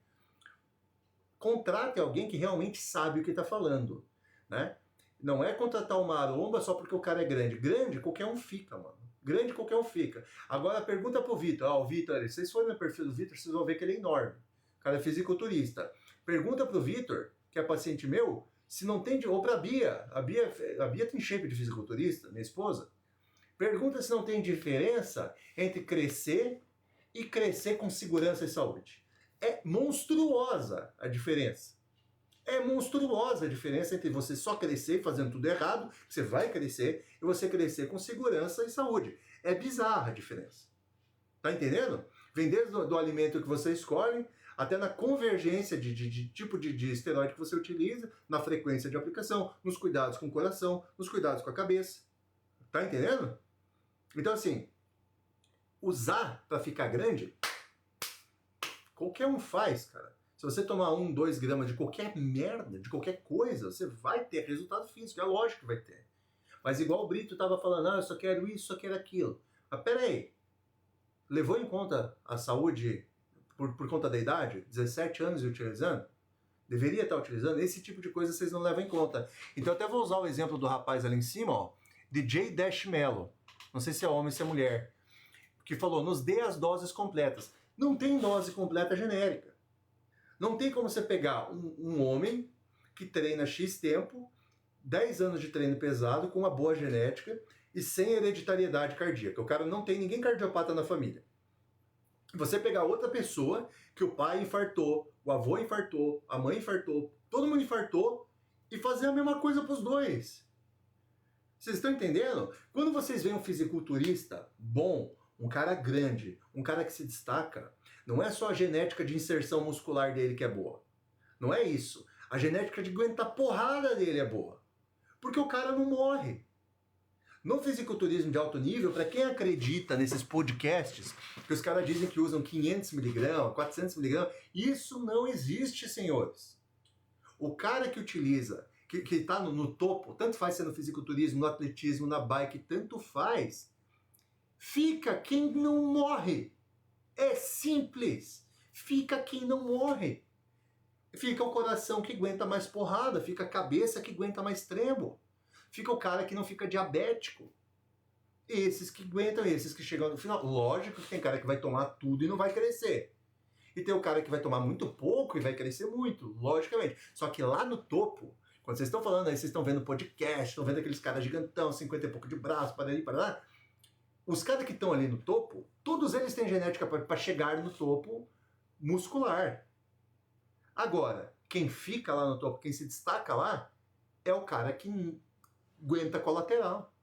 contrate alguém que realmente sabe o que está falando, né? Não é contratar uma aromba só porque o cara é grande. Grande, qualquer um fica, mano. Grande, qualquer um fica. Agora, pergunta pro Vitor. Ó, o Vitor, se vocês forem no perfil do Vitor, vocês vão ver que ele é enorme. O cara é fisiculturista. Pergunta pro Vitor, que é paciente meu, se não tem... Ou pra Bia. A Bia tem shape de fisiculturista, minha esposa. Pergunta se não tem diferença entre crescer e crescer com segurança e saúde. É monstruosa a diferença. É monstruosa a diferença entre você só crescer fazendo tudo errado, você vai crescer, e você crescer com segurança e saúde. É bizarra a diferença. Tá entendendo? Vem desde do alimento que você escolhe, até na convergência de tipo de esteroide que você utiliza, na frequência de aplicação, nos cuidados com o coração, nos cuidados com a cabeça. Tá entendendo? Então, assim, usar para ficar grande, qualquer um faz, cara. Se você tomar 1, 2 gramas de qualquer merda, de qualquer coisa, você vai ter resultado físico, é lógico que vai ter. Mas igual o Brito estava falando, eu só quero isso, só quero aquilo. Mas peraí, levou em conta a saúde por conta da idade? 17 anos e utilizando? Deveria estar utilizando? Esse tipo de coisa vocês não levam em conta. Então até vou usar o exemplo do rapaz ali em cima, ó, DJ Dash Mello. Não sei se é homem ou se é mulher. Que falou, nos dê as doses completas. Não tem dose completa genérica. Não tem como você pegar um homem que treina X tempo, 10 anos de treino pesado, com uma boa genética e sem hereditariedade cardíaca. O cara não tem ninguém cardiopata na família. Você pegar outra pessoa que o pai infartou, o avô infartou, a mãe infartou, todo mundo infartou e fazer a mesma coisa para os dois. Vocês estão entendendo? Quando vocês veem um fisiculturista bom, um cara grande, um cara que se destaca, não é só a genética de inserção muscular dele que é boa. Não é isso. A genética de aguentar porrada dele é boa. Porque o cara não morre. No fisiculturismo de alto nível, para quem acredita nesses podcasts, que os caras dizem que usam 500 mg, 400 mg, isso não existe, senhores. O cara que utiliza, que está no topo, tanto faz ser no fisiculturismo, no atletismo, na bike, tanto faz, fica quem não morre. É simples. Fica quem não morre. Fica o coração que aguenta mais porrada, fica a cabeça que aguenta mais trembo. Fica o cara que não fica diabético. Esses que aguentam, esses que chegam no final. Lógico que tem cara que vai tomar tudo e não vai crescer. E tem o cara que vai tomar muito pouco e vai crescer muito, logicamente. Só que lá no topo, quando vocês estão falando aí, vocês estão vendo podcast, estão vendo aqueles caras gigantão, 50 e pouco de braço, para ali, para lá. Os caras que estão ali no topo, todos eles têm genética para chegar no topo muscular. Agora, quem fica lá no topo, quem se destaca lá, é o cara que aguenta colateral.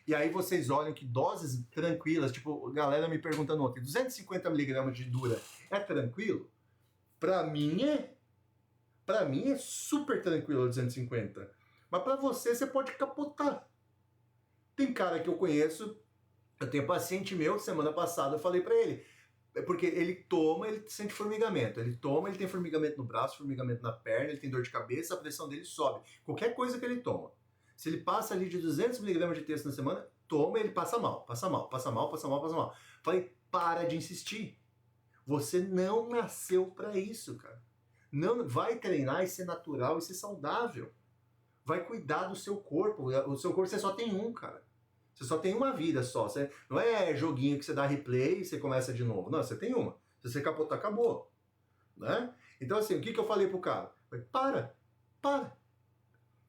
E aí vocês olham que doses tranquilas, tipo, a galera me perguntando ontem, 250 mg de dura é tranquilo? Pra mim é. Pra mim é super tranquilo 250. Mas pra você pode capotar. Tem cara que eu conheço, eu tenho paciente meu, semana passada eu falei pra ele, é porque ele toma, ele sente formigamento. Ele toma, ele tem formigamento no braço, formigamento na perna, ele tem dor de cabeça, a pressão dele sobe. Qualquer coisa que ele toma. Se ele passa ali de 200 mg de texto na semana, toma, ele passa mal, passa mal, passa mal, passa mal, passa mal. Falei, para de insistir. Você não nasceu para isso, cara. Não, vai treinar e ser natural e ser saudável. Vai cuidar do seu corpo. O seu corpo você só tem um, cara. Você só tem uma vida só. Você, não é joguinho que você dá replay e você começa de novo. Não, você tem uma. Se você capotar, acabou. Né? Então assim, o que eu falei pro cara? Falei, para.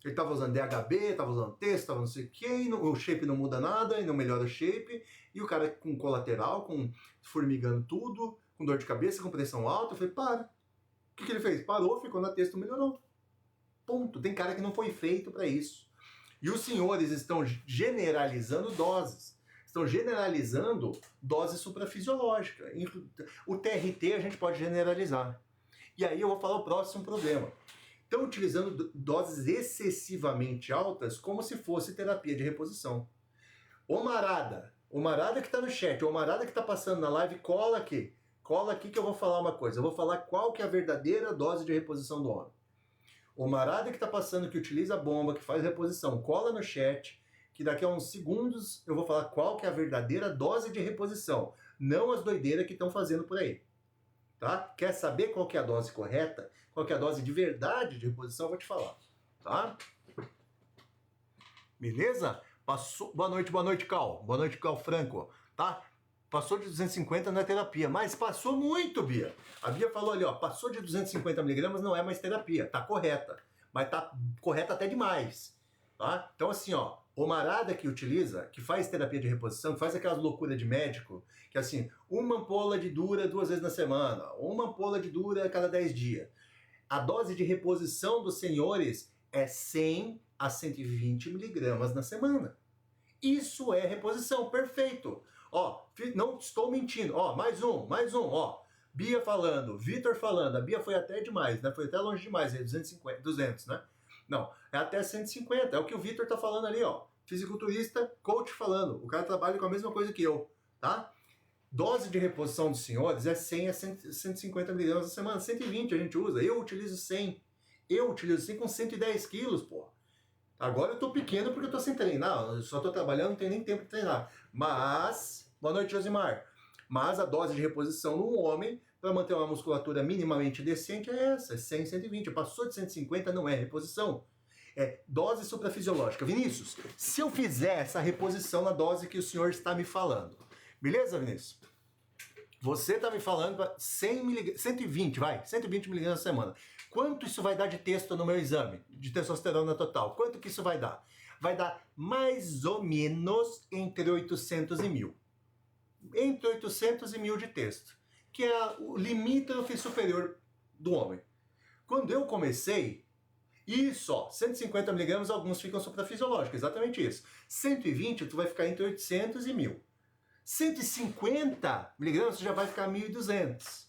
Ele tava usando DHB, tava usando texto, tava não sei o que, o shape não muda nada, e não melhora o shape, e o cara com colateral, com formigando tudo, com dor de cabeça, com pressão alta, eu falei, para. O que ele fez? Parou, ficou na texto, melhorou. Ponto. Tem cara que não foi feito para isso. E os senhores estão generalizando doses. Estão generalizando dose suprafisiológica. O TRT a gente pode generalizar. E aí eu vou falar o próximo problema. Estão utilizando doses excessivamente altas como se fosse terapia de reposição. Ô Marada que está no chat, ô Marada que está passando na live, cola aqui que eu vou falar uma coisa. Eu vou falar qual que é a verdadeira dose de reposição do homem. O Marada que está passando, que utiliza a bomba, que faz reposição, cola no chat, que daqui a uns segundos eu vou falar qual que é a verdadeira dose de reposição, não as doideiras que estão fazendo por aí. Tá? Quer saber qual que é a dose correta? Qual que é a dose de verdade de reposição? Eu vou te falar. Tá? Beleza? Passou... Boa noite, Cal. Boa noite, Cal Franco. Tá? Passou de 250 não é terapia, mas passou muito, Bia. A Bia falou ali, ó, passou de 250 mg não é mais terapia. Tá correta. Mas tá correta até demais. Tá? Então assim, ó, o Marada que utiliza, que faz terapia de reposição, que faz aquelas loucuras de médico, que assim, uma ampola de dura 2 vezes na semana, uma ampola de dura a cada 10 dias. A dose de reposição dos senhores é 100 a 120 miligramas na semana. Isso é reposição, perfeito. Ó, não estou mentindo. Ó, mais um, ó. Bia falando, Vitor falando. A Bia foi até demais, né? Foi até longe demais, 200, né? Não, é até 150. É o que o Vitor tá falando ali, ó. Fisiculturista, coach falando. O cara trabalha com a mesma coisa que eu, tá? Dose de reposição dos senhores é 100 a 150 miligramas na semana. 120 a gente usa. Eu utilizo 100. Eu utilizo 100 com 110 quilos, pô. Agora eu tô pequeno porque eu tô sem treinar. Eu só tô trabalhando, não tenho nem tempo de treinar. Mas... Boa noite, Josimar. Mas a dose de reposição num homem, para manter uma musculatura minimamente decente, é essa. É 100, 120. Passou de 150, não é reposição. É dose suprafisiológica. Vinícius, se eu fizer essa reposição na dose que o senhor está me falando, beleza, Vinícius? Você está me falando para 120, vai, 120 miligramas na semana. Quanto isso vai dar de testo no meu exame, de testosterona total? Quanto que isso vai dar? Vai dar mais ou menos entre 800 e 1000. Entre 800 e 1000 de testo. que é o limítrofe superior do homem. Quando eu comecei, isso, ó, 150 miligramas, alguns ficam suprafisiológicos, exatamente isso. 120, tu vai ficar entre 800 e 1000. 150 miligramas, tu já vai ficar 1.200.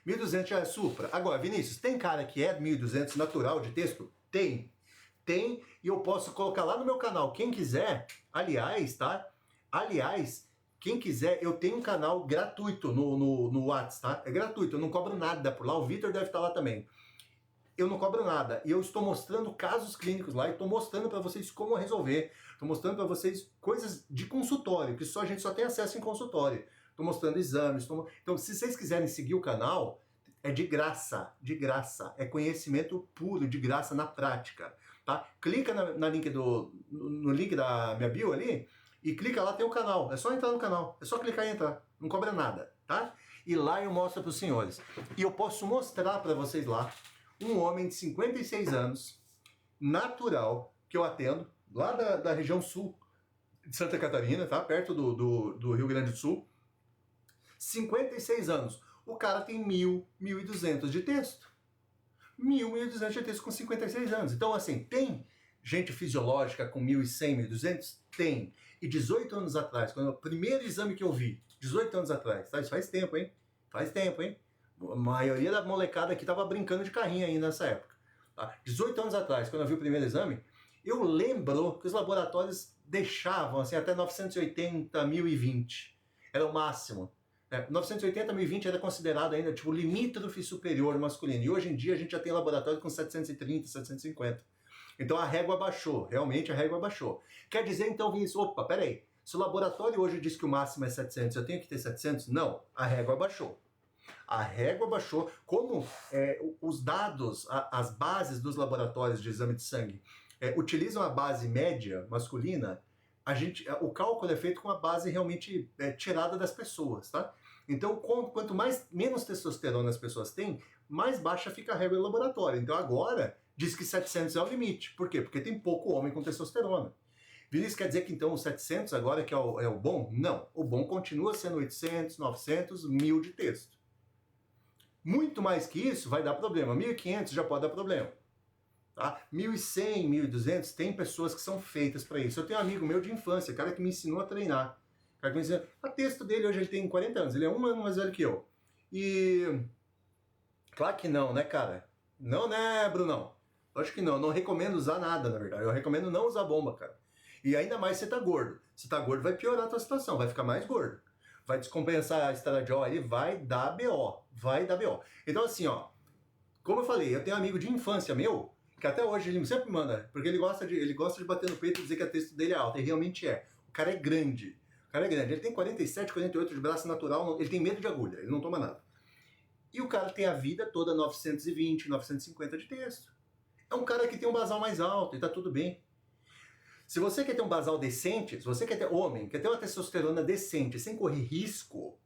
1.200 já é supra. Agora, Vinícius, tem cara que é 1.200 natural de texto? Tem. Tem, e eu posso colocar lá no meu canal. Quem quiser, aliás, tá? Aliás, quem quiser, eu tenho um canal gratuito no WhatsApp, tá? É gratuito, eu não cobro nada por lá. O Vitor deve estar lá também. Eu não cobro nada. E eu estou mostrando casos clínicos lá e estou mostrando para vocês como resolver. Estou mostrando para vocês coisas de consultório, que a gente só tem acesso em consultório. Estou mostrando exames. Então, se vocês quiserem seguir o canal, é de graça. De graça. É conhecimento puro, de graça na prática. Tá? Clica no link da minha bio ali e clica lá, tem o canal. É só entrar no canal. É só clicar e entrar. Não cobra nada. Tá? E lá eu mostro para os senhores. E eu posso mostrar para vocês lá um homem de 56 anos, natural, que eu atendo, lá da região sul de Santa Catarina, tá? Perto do Rio Grande do Sul. 56 anos. O cara tem 1.200 de texto. 1.200 de texto com 56 anos. Então, assim, tem gente fisiológica com 1.100, 1.200? Tem. E 18 anos atrás, quando o primeiro exame que eu vi, 18 anos atrás, tá? Isso faz tempo, hein? Faz tempo, hein? A maioria da molecada aqui tava brincando de carrinho ainda nessa época. Tá? 18 anos atrás, quando eu vi o primeiro exame, eu lembro que os laboratórios deixavam assim, até 980, 1020. Era o máximo. 980, 1020 era considerado ainda tipo limítrofe superior masculino. E hoje em dia a gente já tem laboratório com 730, 750. Então a régua baixou, realmente a régua baixou. Quer dizer então, Vinícius, opa, peraí, se o laboratório hoje diz que o máximo é 700, eu tenho que ter 700? Não, a régua baixou. A régua baixou. Como os dados, as bases dos laboratórios de exame de sangue utilizam a base média masculina, o cálculo é feito com a base realmente tirada das pessoas, tá? Então, quanto menos testosterona as pessoas têm, mais baixa fica a régua do laboratório. Então, agora, diz que 700 é o limite. Por quê? Porque tem pouco homem com testosterona. Vinícius, quer dizer que então os 700 agora que é o bom? Não. O bom continua sendo 800, 900, 1000 de texto. Muito mais que isso vai dar problema. 1.500 já pode dar problema. Tá? 1.100, 1.200, tem pessoas que são feitas para isso. Eu tenho um amigo meu de infância, cara que me ensinou a treinar. Cara que me ensinou... O texto dele hoje ele tem 40 anos, ele é um ano mais velho que eu. E... Claro que não, né, cara? Não, né, Brunão? Acho que não. Eu não recomendo usar nada, na verdade. Eu recomendo não usar bomba, cara. E ainda mais se você tá gordo. Se tá gordo, vai piorar a tua situação, vai ficar mais gordo. Vai descompensar a estradiol aí, vai dar BO. Vai dar BO. Então, assim, ó, como eu falei, eu tenho um amigo de infância meu, que até hoje ele sempre me manda, porque ele gosta de bater no peito e dizer que a texto dele é alta, e realmente é. O cara é grande. O cara é grande. Ele tem 47, 48 de braço natural, ele tem medo de agulha, ele não toma nada. E o cara tem a vida toda 920, 950 de texto. É um cara que tem um basal mais alto e tá tudo bem. Se você quer ter um basal decente, se você quer ter homem, quer ter uma testosterona decente, sem correr risco,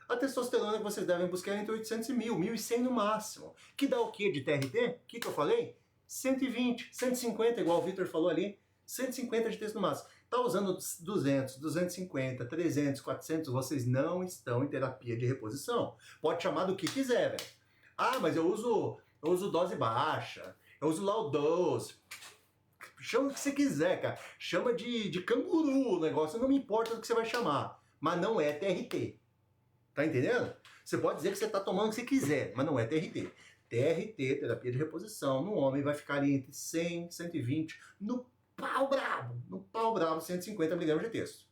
a testosterona que vocês devem buscar é entre 800 e 1000, 1100 no máximo. Que dá o quê de TRT? O que eu falei? 120, 150, igual o Vitor falou ali, 150 de texto no máximo. Tá usando 200, 250, 300, 400, vocês não estão em terapia de reposição. Pode chamar do que quiser, velho. Ah, mas eu uso dose baixa, eu uso low dose. Chama o que você quiser, cara. Chama de canguru o negócio, não me importa do que você vai chamar. Mas não é TRT. Tá entendendo? Você pode dizer que você tá tomando o que você quiser, mas não é TRT. TRT, terapia de reposição, no homem vai ficar ali entre 100, 120, no pau brabo, 150 mg de texto.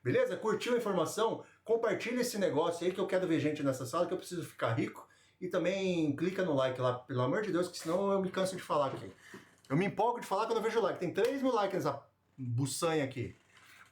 Beleza? Curtiu a informação? Compartilha esse negócio aí que eu quero ver gente nessa sala, que eu preciso ficar rico. E também clica no like lá, pelo amor de Deus, que senão eu me canso de falar aqui. Eu me empolgo de falar quando eu vejo o like. Tem 3.000 likes nessa buçanha aqui.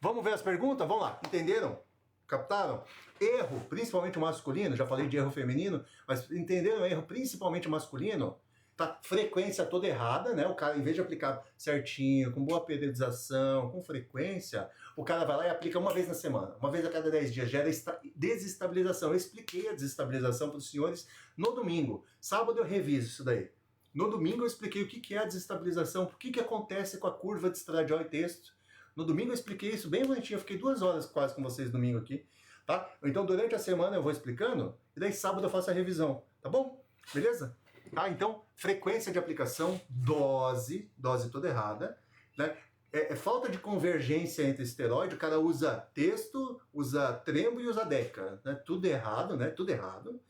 Vamos ver as perguntas? Vamos lá. Entenderam? Captaram? Erro, principalmente masculino. Já falei de erro feminino, mas entenderam o erro principalmente masculino? Tá, frequência toda errada, né? O cara, em vez de aplicar certinho, com boa periodização, com frequência, o cara vai lá e aplica uma vez na semana, uma vez a cada 10 dias, gera desestabilização. Eu expliquei a desestabilização para os senhores no domingo. Sábado eu reviso isso daí. No domingo eu expliquei o que é a desestabilização, o que acontece com a curva de estradiol e texto. No domingo eu expliquei isso bem bonitinho, eu fiquei 2 horas quase com vocês domingo aqui. tá? Então, durante a semana eu vou explicando, e daí sábado eu faço a revisão, tá bom? Beleza? Tá? Então, frequência de aplicação, dose toda errada, né? É falta de convergência entre esteroide, o cara usa texto, usa trembo e usa deca, né? Tudo errado, né? Tudo errado.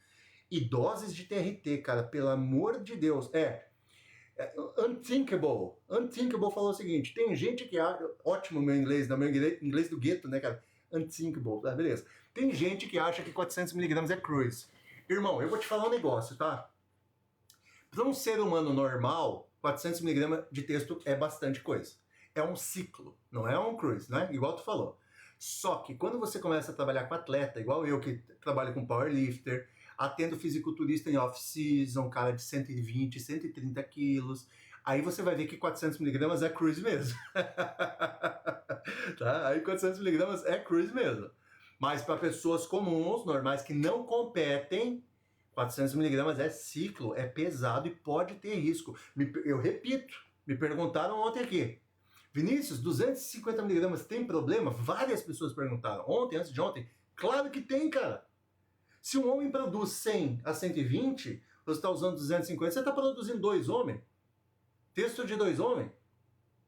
E doses de TRT, cara, pelo amor de Deus. Unthinkable. Unthinkable falou o seguinte, tem gente que acha, ótimo meu inglês, meu inglês do gueto, né, cara? Unthinkable, tá, beleza. Tem gente que acha que 400mg é cruz. Irmão, eu vou te falar um negócio, tá? Para um ser humano normal, 400mg de texto é bastante coisa. É um ciclo, não é um cruise, né? Igual tu falou. Só que quando você começa a trabalhar com atleta, igual eu que trabalho com powerlifter, atendo fisiculturista em off-season, cara de 120, 130 quilos, aí você vai ver que 400mg é cruise mesmo. Tá? Aí 400mg é cruise mesmo. Mas para pessoas comuns, normais, que não competem, 400mg é ciclo, é pesado e pode ter risco. Eu repito, me perguntaram ontem aqui, Vinícius, 250mg tem problema? Várias pessoas perguntaram, ontem, antes de ontem. Claro que tem, cara. Se um homem produz 100 a 120, você está usando 250, você está produzindo 2 homens. Texto de 2 homens.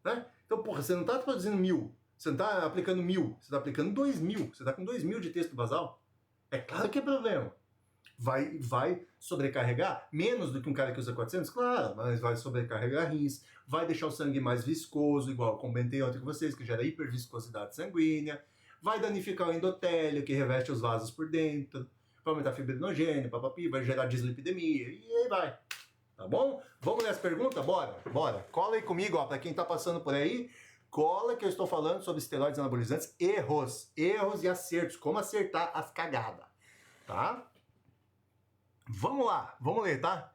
Né? Então, porra, você não está produzindo 1000, você não está aplicando 1000, você está aplicando 2000, você está com 2000 de texto basal. É claro que é problema. Vai sobrecarregar menos do que um cara que usa 400? Claro, mas vai sobrecarregar rins, vai deixar o sangue mais viscoso, igual eu comentei ontem com vocês, que gera hiperviscosidade sanguínea, vai danificar o endotélio, que reveste os vasos por dentro, vai aumentar a fibrinogênio, papapi, vai gerar dislipidemia, e aí vai. Tá bom? Vamos nessa pergunta? Bora, bora. Cola aí comigo, ó, pra quem tá passando por aí, cola que eu estou falando sobre esteroides anabolizantes, erros e acertos, como acertar as cagadas, tá? Vamos lá, vamos ler, tá?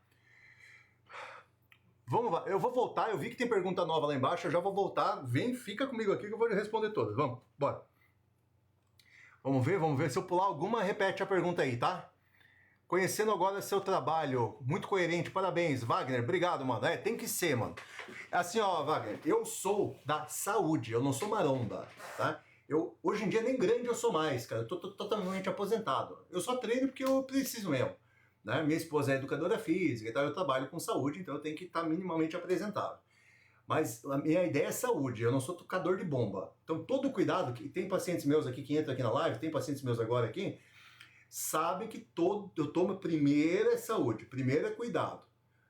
Vamos lá, eu vou voltar, eu vi que tem pergunta nova lá embaixo, eu já vou voltar, vem, fica comigo aqui que eu vou responder todas, vamos, bora. Vamos ver, se eu pular alguma, repete a pergunta aí, tá? Conhecendo agora seu trabalho, muito coerente, parabéns, Wagner, obrigado, mano, tem que ser, mano. Assim, ó, Wagner, eu sou da saúde, eu não sou maromba, tá? Hoje em dia nem grande eu sou mais, cara, eu tô totalmente aposentado, eu só treino porque eu preciso mesmo. Né? Minha esposa é educadora física, então eu trabalho com saúde, então eu tenho que estar minimamente apresentável. Mas a minha ideia é saúde, eu não sou tocador de bomba. Então todo cuidado, que tem pacientes meus aqui que entram aqui na live, tem pacientes meus agora aqui, sabe que eu tomo primeiro é saúde, primeiro é cuidado.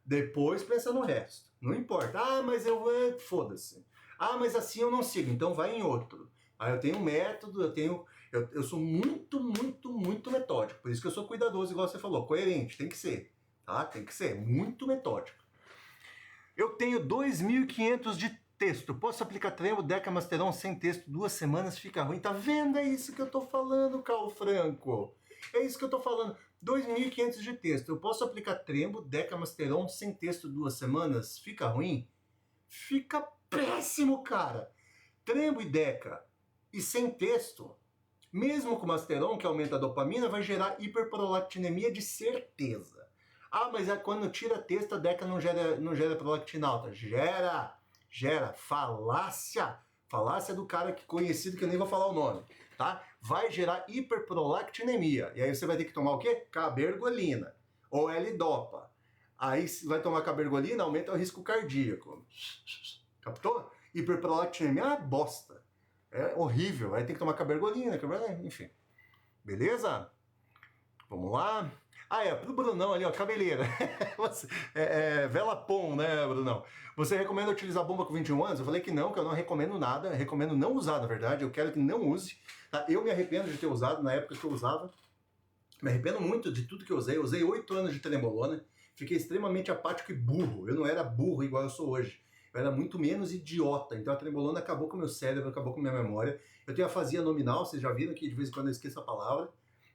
Depois pensa no resto. Não importa. Ah, mas foda-se. Ah, mas assim eu não sigo, então vai em outro. Aí eu tenho um método, eu sou muito metódico. Por isso que eu sou cuidadoso, igual você falou. Coerente, tem que ser. Tá? Tem que ser. Muito metódico. Eu tenho 2.500 de texto. Posso aplicar trembo, decamasteron sem texto 2 semanas, fica ruim. Tá vendo? É isso que eu tô falando, Carl Franco. É isso que eu tô falando. 2.500 de texto. Eu posso aplicar trembo, decamasteron sem texto 2 semanas, fica ruim? Fica péssimo, cara. Trembo e deca e sem texto, mesmo com masteron, que aumenta a dopamina, vai gerar hiperprolactinemia de certeza. Ah, mas quando tira texto, a deca não gera prolactina alta. Gera. Falácia do cara conhecido, que eu nem vou falar o nome, tá? Vai gerar hiperprolactinemia. E aí você vai ter que tomar o quê? Cabergolina ou L-Dopa. Aí vai tomar cabergolina, aumenta o risco cardíaco. Captou? Hiperprolactinemia é uma bosta. É horrível. Aí tem que tomar cabergolina, enfim. Beleza? Vamos lá. Pro Brunão ali, ó, cabeleira. Vela Pom, né, Brunão? Você recomenda utilizar bomba com 21 anos? Eu falei que eu não recomendo nada. Eu recomendo não usar, na verdade. Eu quero que não use. Tá? Eu me arrependo de ter usado na época que eu usava. Me arrependo muito de tudo que eu usei. Eu usei 8 anos de trembolona. Fiquei extremamente apático e burro. Eu não era burro igual eu sou hoje. Eu era muito menos idiota. Então a trembolona acabou com o meu cérebro, acabou com a minha memória. Eu tenho afasia nominal, vocês já viram que de vez em quando eu esqueço a palavra,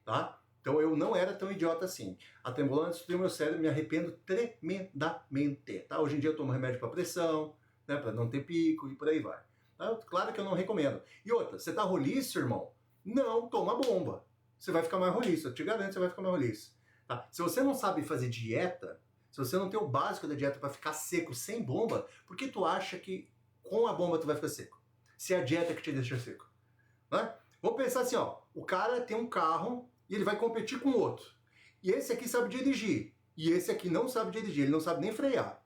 tá? Então eu não era tão idiota assim. A trembolona destruiu meu cérebro, me arrependo tremendamente, tá? Hoje em dia eu tomo remédio para pressão, né, para não ter pico e por aí vai. Tá? Claro que eu não recomendo. E outra, você tá roliço, irmão? Não toma bomba. Você vai ficar mais roliço, eu te garanto que você vai ficar mais roliço. Tá? Se você não sabe fazer dieta, se você não tem o básico da dieta para ficar seco sem bomba, por que tu acha que com a bomba tu vai ficar seco? Se é a dieta que te deixa seco. Né? Vamos pensar assim, ó, o cara tem um carro e ele vai competir com o outro. E esse aqui sabe dirigir, e esse aqui não sabe dirigir, ele não sabe nem frear.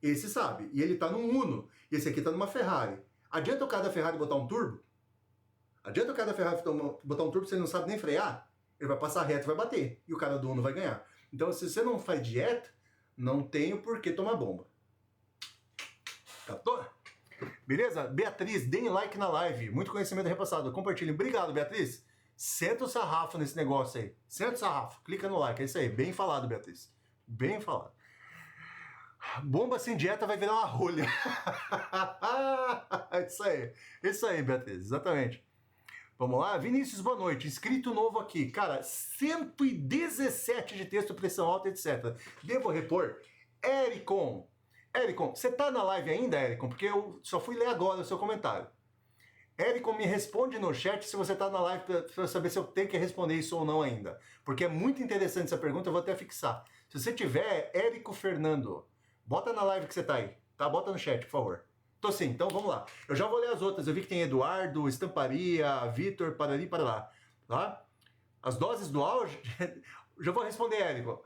Esse sabe, e ele tá num Uno, e esse aqui tá numa Ferrari. Adianta o cara da Ferrari botar um turbo? Adianta o cara da Ferrari botar um turbo se ele não sabe nem frear? Ele vai passar reto e vai bater, e o cara do Uno vai ganhar. Então, se você não faz dieta, não tem o porquê tomar bomba. Captou? Beleza? Beatriz, deem like na live. Muito conhecimento repassado. Compartilhem. Obrigado, Beatriz. Senta o sarrafo nesse negócio aí. Senta o sarrafo. Clica no like. É isso aí. Bem falado, Beatriz. Bem falado. Bomba sem dieta vai virar uma rolha. Isso aí. Isso aí, Beatriz. Exatamente. Vamos lá? Vinícius, boa noite. Inscrito novo aqui. Cara, 117 de texto, pressão alta, etc. Devo repor? Ericon, você tá na live ainda, Ericon? Porque eu só fui ler agora o seu comentário. Ericon, me responde no chat se você tá na live pra eu saber se eu tenho que responder isso ou não ainda. Porque é muito interessante essa pergunta, eu vou até fixar. Se você tiver, Érico Fernando, bota na live que você tá aí, tá? Bota no chat, por favor. Tô sim, então vamos lá. Eu já vou ler as outras. Eu vi que tem Eduardo, Estamparia, Vitor, Parari, para lá. Tá? As doses do auge... Já vou responder, Érico.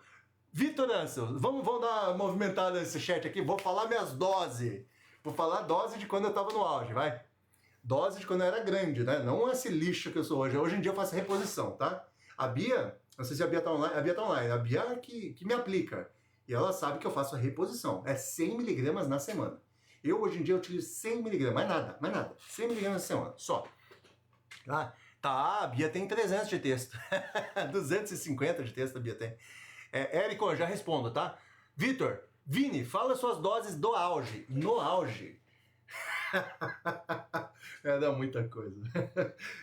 Vitor Ansel, vamos dar uma movimentada nesse chat aqui. Vou falar minhas doses. Vou falar a dose de quando eu tava no auge, vai. Dose de quando eu era grande, né? Não esse lixo que eu sou hoje. Hoje em dia eu faço reposição, tá? A Bia, não sei se a Bia tá online. A Bia tá online. A Bia é que me aplica. E ela sabe que eu faço a reposição. É 100 miligramas na semana. Eu, hoje em dia, utilizo 100 miligramas. Mais nada. 100 miligramas na semana, só. Tá, a Bia tem 300 de texto. 250 de texto a Bia tem. Érico, eu já respondo, tá? Vitor, Vini, fala suas doses do auge. No auge. Dá muita coisa.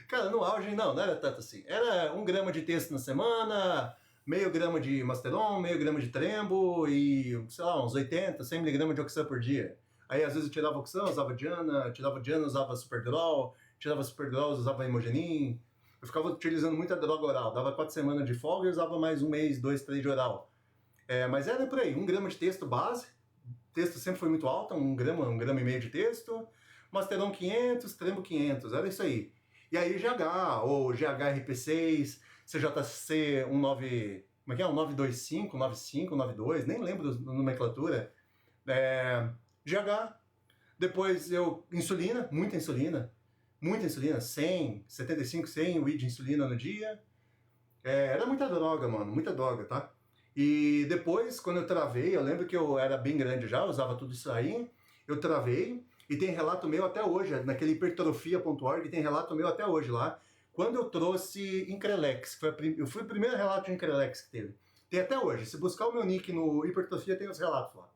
Cara, no auge não era tanto assim. Era 1 grama de texto na semana, meio grama de Masteron, meio grama de Trembo e, sei lá, uns 80, 100 miligramas de Oxan por dia. Aí às vezes eu tirava Oxan, usava Diana, usava Superdrol, tirava Superdrol, usava Imogenin. Eu ficava utilizando muita droga oral, dava 4 semanas de folga e usava mais 1 mês, 2, 3 de oral. Mas era por aí, 1 grama de texto base, texto sempre foi muito alto, 1 grama e meio de texto, Masteron 500, Trembo 500, era isso aí. E aí GH, ou GHRP6, CJC 19, como é que é? 1925, 95, 92, nem lembro da nomenclatura. GH, depois insulina, muita insulina, 100, 75, 100 UI de insulina no dia. Era muita droga, mano, muita droga, tá? E depois, quando eu travei, eu lembro que eu era bem grande já, usava tudo isso aí, eu travei, e tem relato meu até hoje, naquele hipertrofia.org, tem relato meu até hoje lá, quando eu trouxe Increlex, eu fui o primeiro relato de Increlex que teve. Tem até hoje, se buscar o meu nick no Hipertrofia, tem os relatos lá.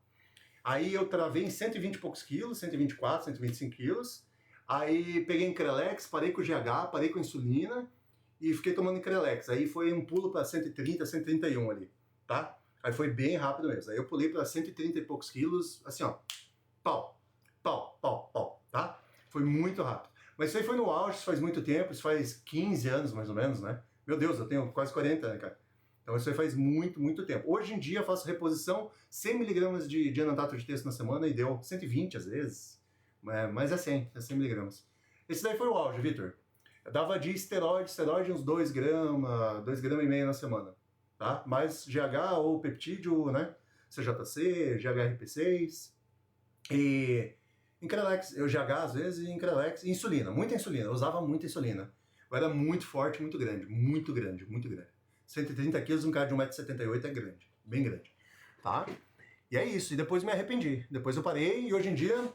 Aí eu travei em 120 e poucos quilos, 124, 125 quilos. Aí peguei Increlex, parei com o GH, parei com a insulina e fiquei tomando Increlex. Aí foi um pulo para 130, 131 ali, tá? Aí foi bem rápido mesmo. Aí eu pulei para 130 e poucos quilos, assim ó, pau, tá? Foi muito rápido. Mas isso aí foi no auge, isso faz muito tempo, isso faz 15 anos mais ou menos, né? Meu Deus, eu tenho quase 40, né, cara? Então isso aí faz muito, muito tempo. Hoje em dia eu faço reposição 100 miligramas de anantato de texto na semana e deu 120 às vezes. Mas é 100 miligramas. Esse daí foi o auge, Vitor. Eu dava de esteroide uns 2 gramas e meio na semana. Tá? Mais GH ou peptídeo, né? CJC, GHRP6 e Increlex. Eu GH às vezes e Increlex. E insulina, muita insulina. Eu usava muita insulina. Eu era muito forte, muito grande. 130 quilos, um cara de 1,78 m é grande, bem grande, tá? E é isso, e depois me arrependi. Depois eu parei e hoje em dia,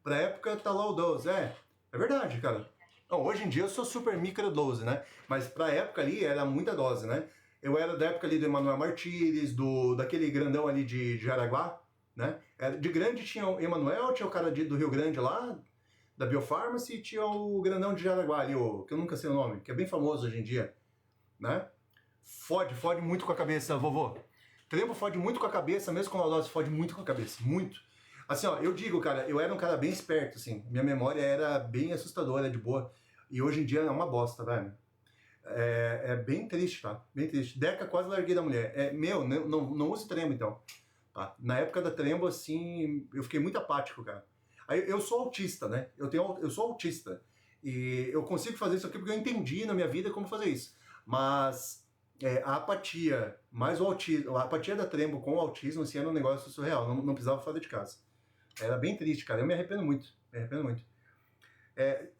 pra época, tá low dose. É verdade, cara. Não, hoje em dia eu sou super microdose, né? Mas pra época ali era muita dose, né? Eu era da época ali do Emanuel Martires, daquele grandão ali de Jaraguá, né? De grande tinha o Emanuel, tinha o cara do Rio Grande lá, da Biopharmacy, e tinha o grandão de Jaraguá ali, que eu nunca sei o nome, que é bem famoso hoje em dia. Né? Fode muito com a cabeça, vovô. Trembo fode muito com a cabeça, mesmo com laudose fode muito com a cabeça, muito. Assim, ó, eu digo, cara, eu era um cara bem esperto, assim, minha memória era bem assustadora, de boa, e hoje em dia é uma bosta, velho. É bem triste, tá? Bem triste. Deca, quase larguei da mulher. Não use Trembo, então. Tá? Na época da Trembo, assim, eu fiquei muito apático, cara. Aí, eu sou autista, né? Eu sou autista. E eu consigo fazer isso aqui porque eu entendi na minha vida como fazer isso. Mas a apatia, mais o autismo, a apatia da Trembo com o autismo, assim, era um negócio surreal. Não precisava fora de casa. Era bem triste, cara. Eu me arrependo muito. Me arrependo muito.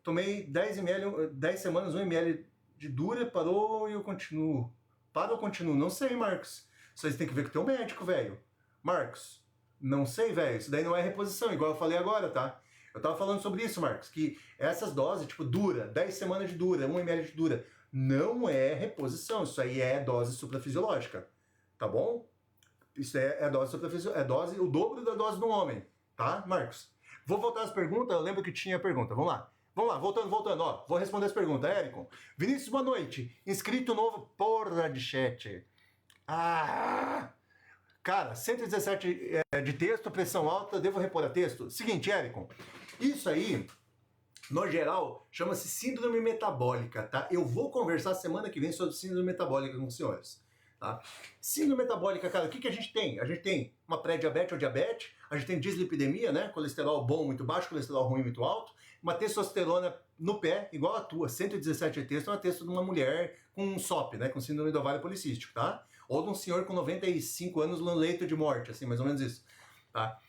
Tomei 10 ml, 10 semanas, 1 ml de Dura, parou e eu continuo. Para ou continuo? Não sei, Marcos. Vocês têm que ver com o teu médico, velho. Marcos, não sei, velho. Isso daí não é reposição, igual eu falei agora, tá? Eu tava falando sobre isso, Marcos, que essas doses, tipo, Dura, 10 semanas de Dura, 1 ml de Dura, não é reposição. Isso aí é dose suprafisiológica, tá bom? Isso é dose suprafisiológica, é dose, o dobro da dose do homem, tá, Marcos? Vou voltar às perguntas, eu lembro que tinha pergunta, vamos lá. Vamos lá, voltando, ó, vou responder as perguntas. Érico, Vinícius, boa noite. Inscrito novo, porra de chat. Cara, 117 de texto, pressão alta, devo repor a texto? Seguinte, Érico, isso aí, no geral, chama-se síndrome metabólica, tá? Eu vou conversar semana que vem sobre síndrome metabólica com os senhores, tá? Síndrome metabólica, cara, o que a gente tem? A gente tem uma pré-diabetes ou diabetes, a gente tem dislipidemia, né? Colesterol bom muito baixo, colesterol ruim muito alto, uma testosterona no pé, igual a tua, 117 de texto, é uma testo de uma mulher com um SOP, né? Com síndrome do ovário policístico, tá? Ou de um senhor com 95 anos no leito de morte, assim, mais ou menos isso, tá?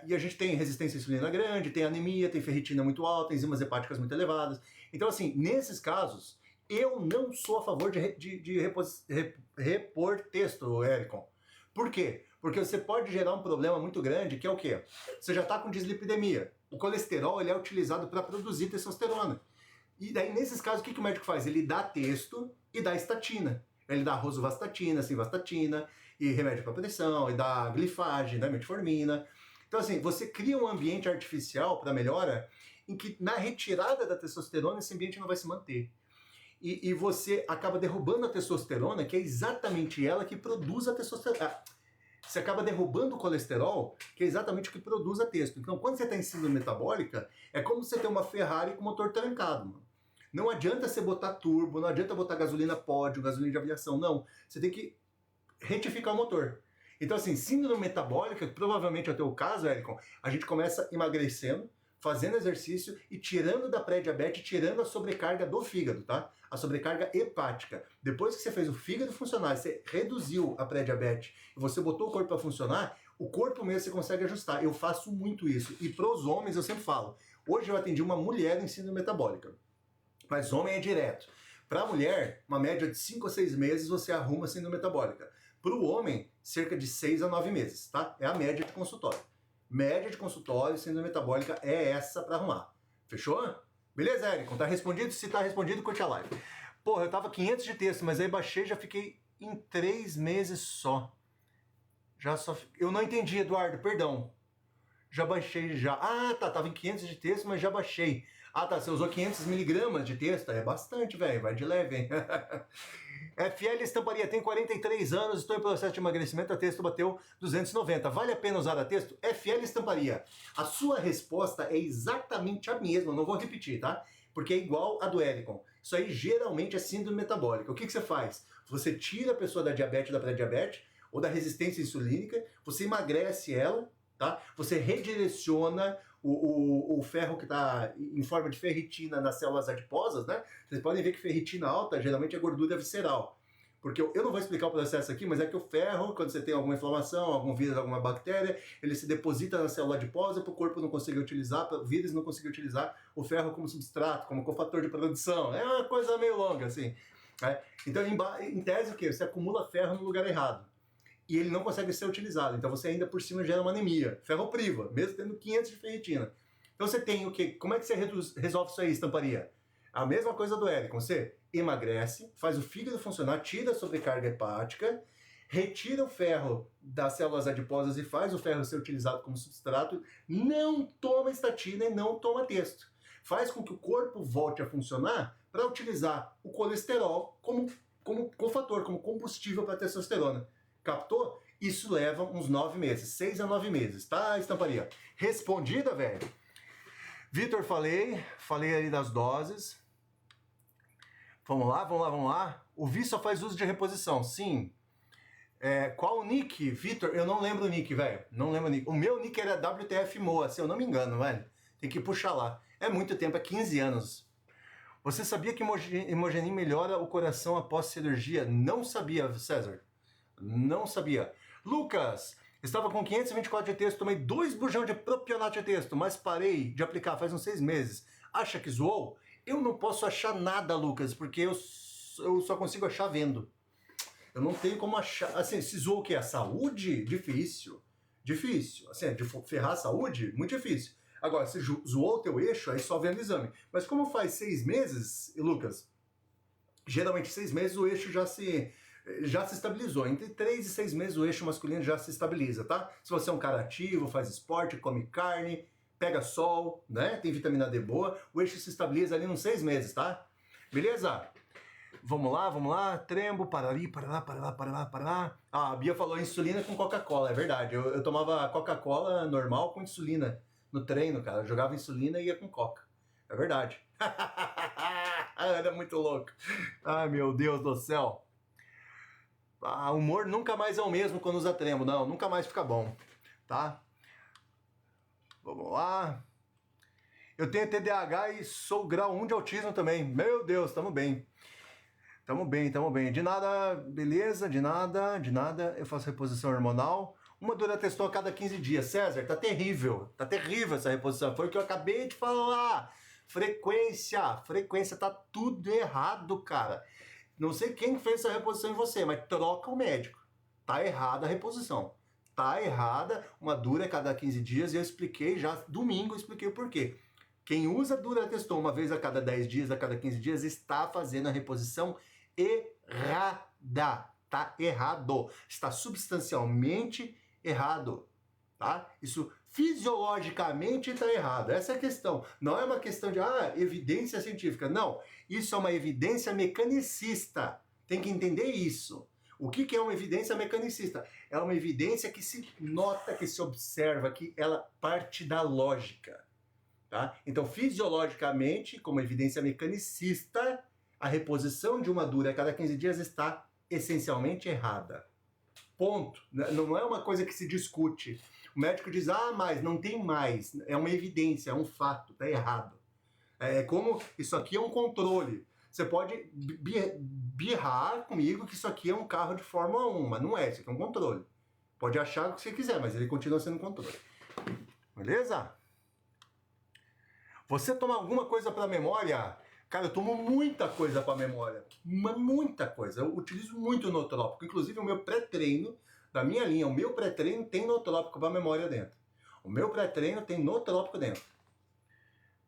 E a gente tem resistência à insulina grande, tem anemia, tem ferritina muito alta, enzimas hepáticas muito elevadas. Então, assim, nesses casos, eu não sou a favor de repor texto, Ericon. Por quê? Porque você pode gerar um problema muito grande, que é o quê? Você já está com dislipidemia. O colesterol ele é utilizado para produzir testosterona. E daí, nesses casos, o que o médico faz? Ele dá texto e dá estatina. Ele dá rosuvastatina, simvastatina, e remédio para pressão, e dá glifagem, dá metformina. Então, assim, você cria um ambiente artificial para melhora em que, na retirada da testosterona, esse ambiente não vai se manter. E você acaba derrubando a testosterona, que é exatamente ela que produz a testosterona. Você acaba derrubando o colesterol, que é exatamente o que produz a testo. Então, quando você está em síndrome metabólica, é como você ter uma Ferrari com o motor trancado, mano. Não adianta você botar turbo, não adianta botar gasolina pódio, gasolina de aviação, não. Você tem que retificar o motor. Então, assim, síndrome metabólica, que provavelmente é o teu caso, Ericon, a gente começa emagrecendo, fazendo exercício e tirando da pré-diabetes, tirando a sobrecarga do fígado, tá? A sobrecarga hepática. Depois que você fez o fígado funcionar, você reduziu a pré-diabetes e você botou o corpo para funcionar, o corpo mesmo você consegue ajustar. Eu faço muito isso. E para os homens eu sempre falo. Hoje eu atendi uma mulher em síndrome metabólica. Mas homem é direto. Para a mulher, uma média de 5 a 6 meses você arruma a síndrome metabólica. Para o homem, cerca de 6 a 9 meses, tá? É a média de consultório. Média de consultório, síndrome metabólica é essa para arrumar. Fechou? Beleza, Érico? Tá respondido? Se tá respondido, curte a live. Porra, eu tava 500 de texto, mas aí baixei e já fiquei em 3 meses só. Eu não entendi, Eduardo, perdão. Já baixei já. Tá, tava em 500 de texto, mas já baixei. Tá, você usou 500 miligramas de texto? É bastante, velho, vai de leve, hein? FL Estamparia, tem 43 anos, estou em processo de emagrecimento, a texto bateu 290. Vale a pena usar a texto? FL Estamparia, a sua resposta é exatamente a mesma, não vou repetir, tá? Porque é igual a do Ericon. Isso aí geralmente é síndrome metabólica. O que você faz? Você tira a pessoa da diabetes, da pré-diabetes, ou da resistência insulínica, você emagrece ela, tá? Você redireciona o ferro que está em forma de ferritina nas células adiposas, né? Vocês podem ver que ferritina alta geralmente é gordura visceral. Porque eu não vou explicar o processo aqui, mas é que o ferro, quando você tem alguma inflamação, algum vírus, alguma bactéria, ele se deposita na célula adiposa para o corpo não conseguir utilizar, para o vírus não conseguir utilizar o ferro como substrato, como cofator de produção. É uma coisa meio longa, assim. Né? Então, em tese, o quê? Você acumula ferro no lugar errado. E ele não consegue ser utilizado. Então você ainda por cima gera uma anemia. Ferro priva, mesmo tendo 500 de ferritina. Então você tem o quê? Como é que você resolve isso aí, Estamparia? A mesma coisa do Ericon. Você emagrece, faz o fígado funcionar, tira a sobrecarga hepática, retira o ferro das células adiposas e faz o ferro ser utilizado como substrato, não toma estatina e não toma texto. Faz com que o corpo volte a funcionar para utilizar o colesterol como cofator, como combustível para a testosterona. Captou? Isso leva uns 9 meses, 6 a 9 meses, tá, Estamparia? Respondida, velho? Vitor, falei ali das doses. Vamos lá. O Vi só faz uso de reposição, sim. Qual o nick? Vitor, eu não lembro o nick, velho. Não lembro o nick. O meu nick era WTF Moa, se eu não me engano, velho. Tem que puxar lá. É muito tempo, é 15 anos. Você sabia que Imogenin melhora o coração após cirurgia? Não sabia, César. Não sabia. Lucas, estava com 524 de texto, tomei 2 bujão de propionato de texto, mas parei de aplicar faz uns 6 meses. Acha que zoou? Eu não posso achar nada, Lucas, porque eu só consigo achar vendo. Eu não tenho como achar. Assim, se zoou o quê? A saúde? Difícil. Difícil. Assim, de ferrar a saúde? Muito difícil. Agora, se zoou o teu eixo, aí só vendo o exame. Mas como faz 6 meses, Lucas, geralmente 6 meses o eixo já se estabilizou. Entre 3 e 6 meses o eixo masculino já se estabiliza, tá? Se você é um cara ativo, faz esporte, come carne, pega sol, né? Tem vitamina D boa, o eixo se estabiliza ali uns 6 meses, tá? Beleza? Vamos lá. Trembo, parali. Ah, a Bia falou insulina com Coca-Cola, é verdade. Eu tomava Coca-Cola normal com insulina no treino, cara. Eu jogava insulina e ia com Coca. É verdade. Era muito louco. Ai, meu Deus do céu. Ah, o humor nunca mais é o mesmo quando usa trembo. Não, nunca mais fica bom, tá? Vamos lá. Eu tenho TDAH e sou grau 1 de autismo também. Meu Deus, tamo bem. Tamo bem. De nada, beleza? De nada. Eu faço reposição hormonal. Uma Durateston a cada 15 dias. César, tá terrível essa reposição. Foi o que eu acabei de falar. Frequência, tá tudo errado, cara. Não sei quem fez essa reposição em você, mas troca o médico. Tá errada a reposição. Tá errada, uma Dura a cada 15 dias, e eu expliquei já, domingo eu expliquei o porquê. Quem usa Durateston uma vez a cada 10 dias, a cada 15 dias, está fazendo a reposição errada. Tá errado. Está substancialmente errado. Tá? Isso fisiologicamente está errado. Essa é a questão. Não é uma questão de evidência científica. Não. Isso é uma evidência mecanicista. Tem que entender isso. O que é uma evidência mecanicista? É uma evidência que se nota, que se observa, que ela parte da lógica. Tá? Então, fisiologicamente, como evidência mecanicista, a reposição de uma Dura a cada 15 dias está essencialmente errada. Ponto. Não é uma coisa que se discute. O médico diz, mas não tem mais. É uma evidência, é um fato, tá errado. É como isso aqui é um controle. Você pode birrar comigo que isso aqui é um carro de Fórmula 1, mas não é, isso aqui é um controle. Pode achar o que você quiser, mas ele continua sendo um controle. Beleza? Você toma alguma coisa para memória? Cara, eu tomo muita coisa para memória. Muita coisa. Eu utilizo muito nootrópico. Inclusive o meu pré-treino, da minha linha, o meu pré-treino tem nootrópico para memória dentro. O meu pré-treino tem nootrópico dentro.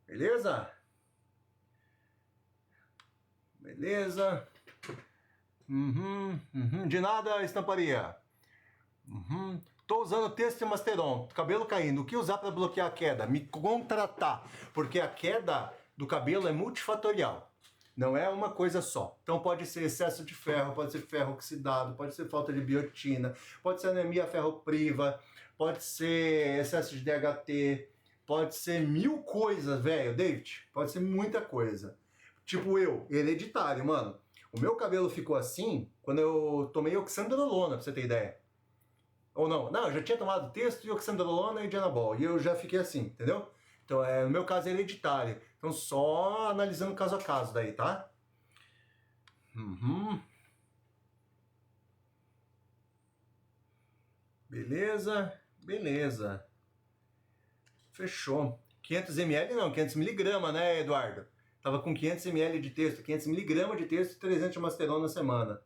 Beleza? Beleza. De nada, estamparia. Tô usando testosteron, cabelo caindo. O que usar para bloquear a queda? Me contratar, porque a queda do cabelo é multifatorial. Não é uma coisa só. Então pode ser excesso de ferro, pode ser ferro oxidado, pode ser falta de biotina, pode ser anemia ferropriva, pode ser excesso de DHT, pode ser 1000 coisas, velho, David. Pode ser muita coisa. Tipo hereditário, mano. O meu cabelo ficou assim quando eu tomei oxandrolona, pra você ter ideia. Ou não, eu já tinha tomado testo e oxandrolona e Dianabol, e eu já fiquei assim, entendeu? Então, no meu caso é hereditário. Então, só analisando caso a caso daí, tá? Beleza. Fechou. 500 ml não, 500 miligramas, né, Eduardo? Tava com 500 ml de texto, 500 miligramas de texto e 300 de Masteron na semana.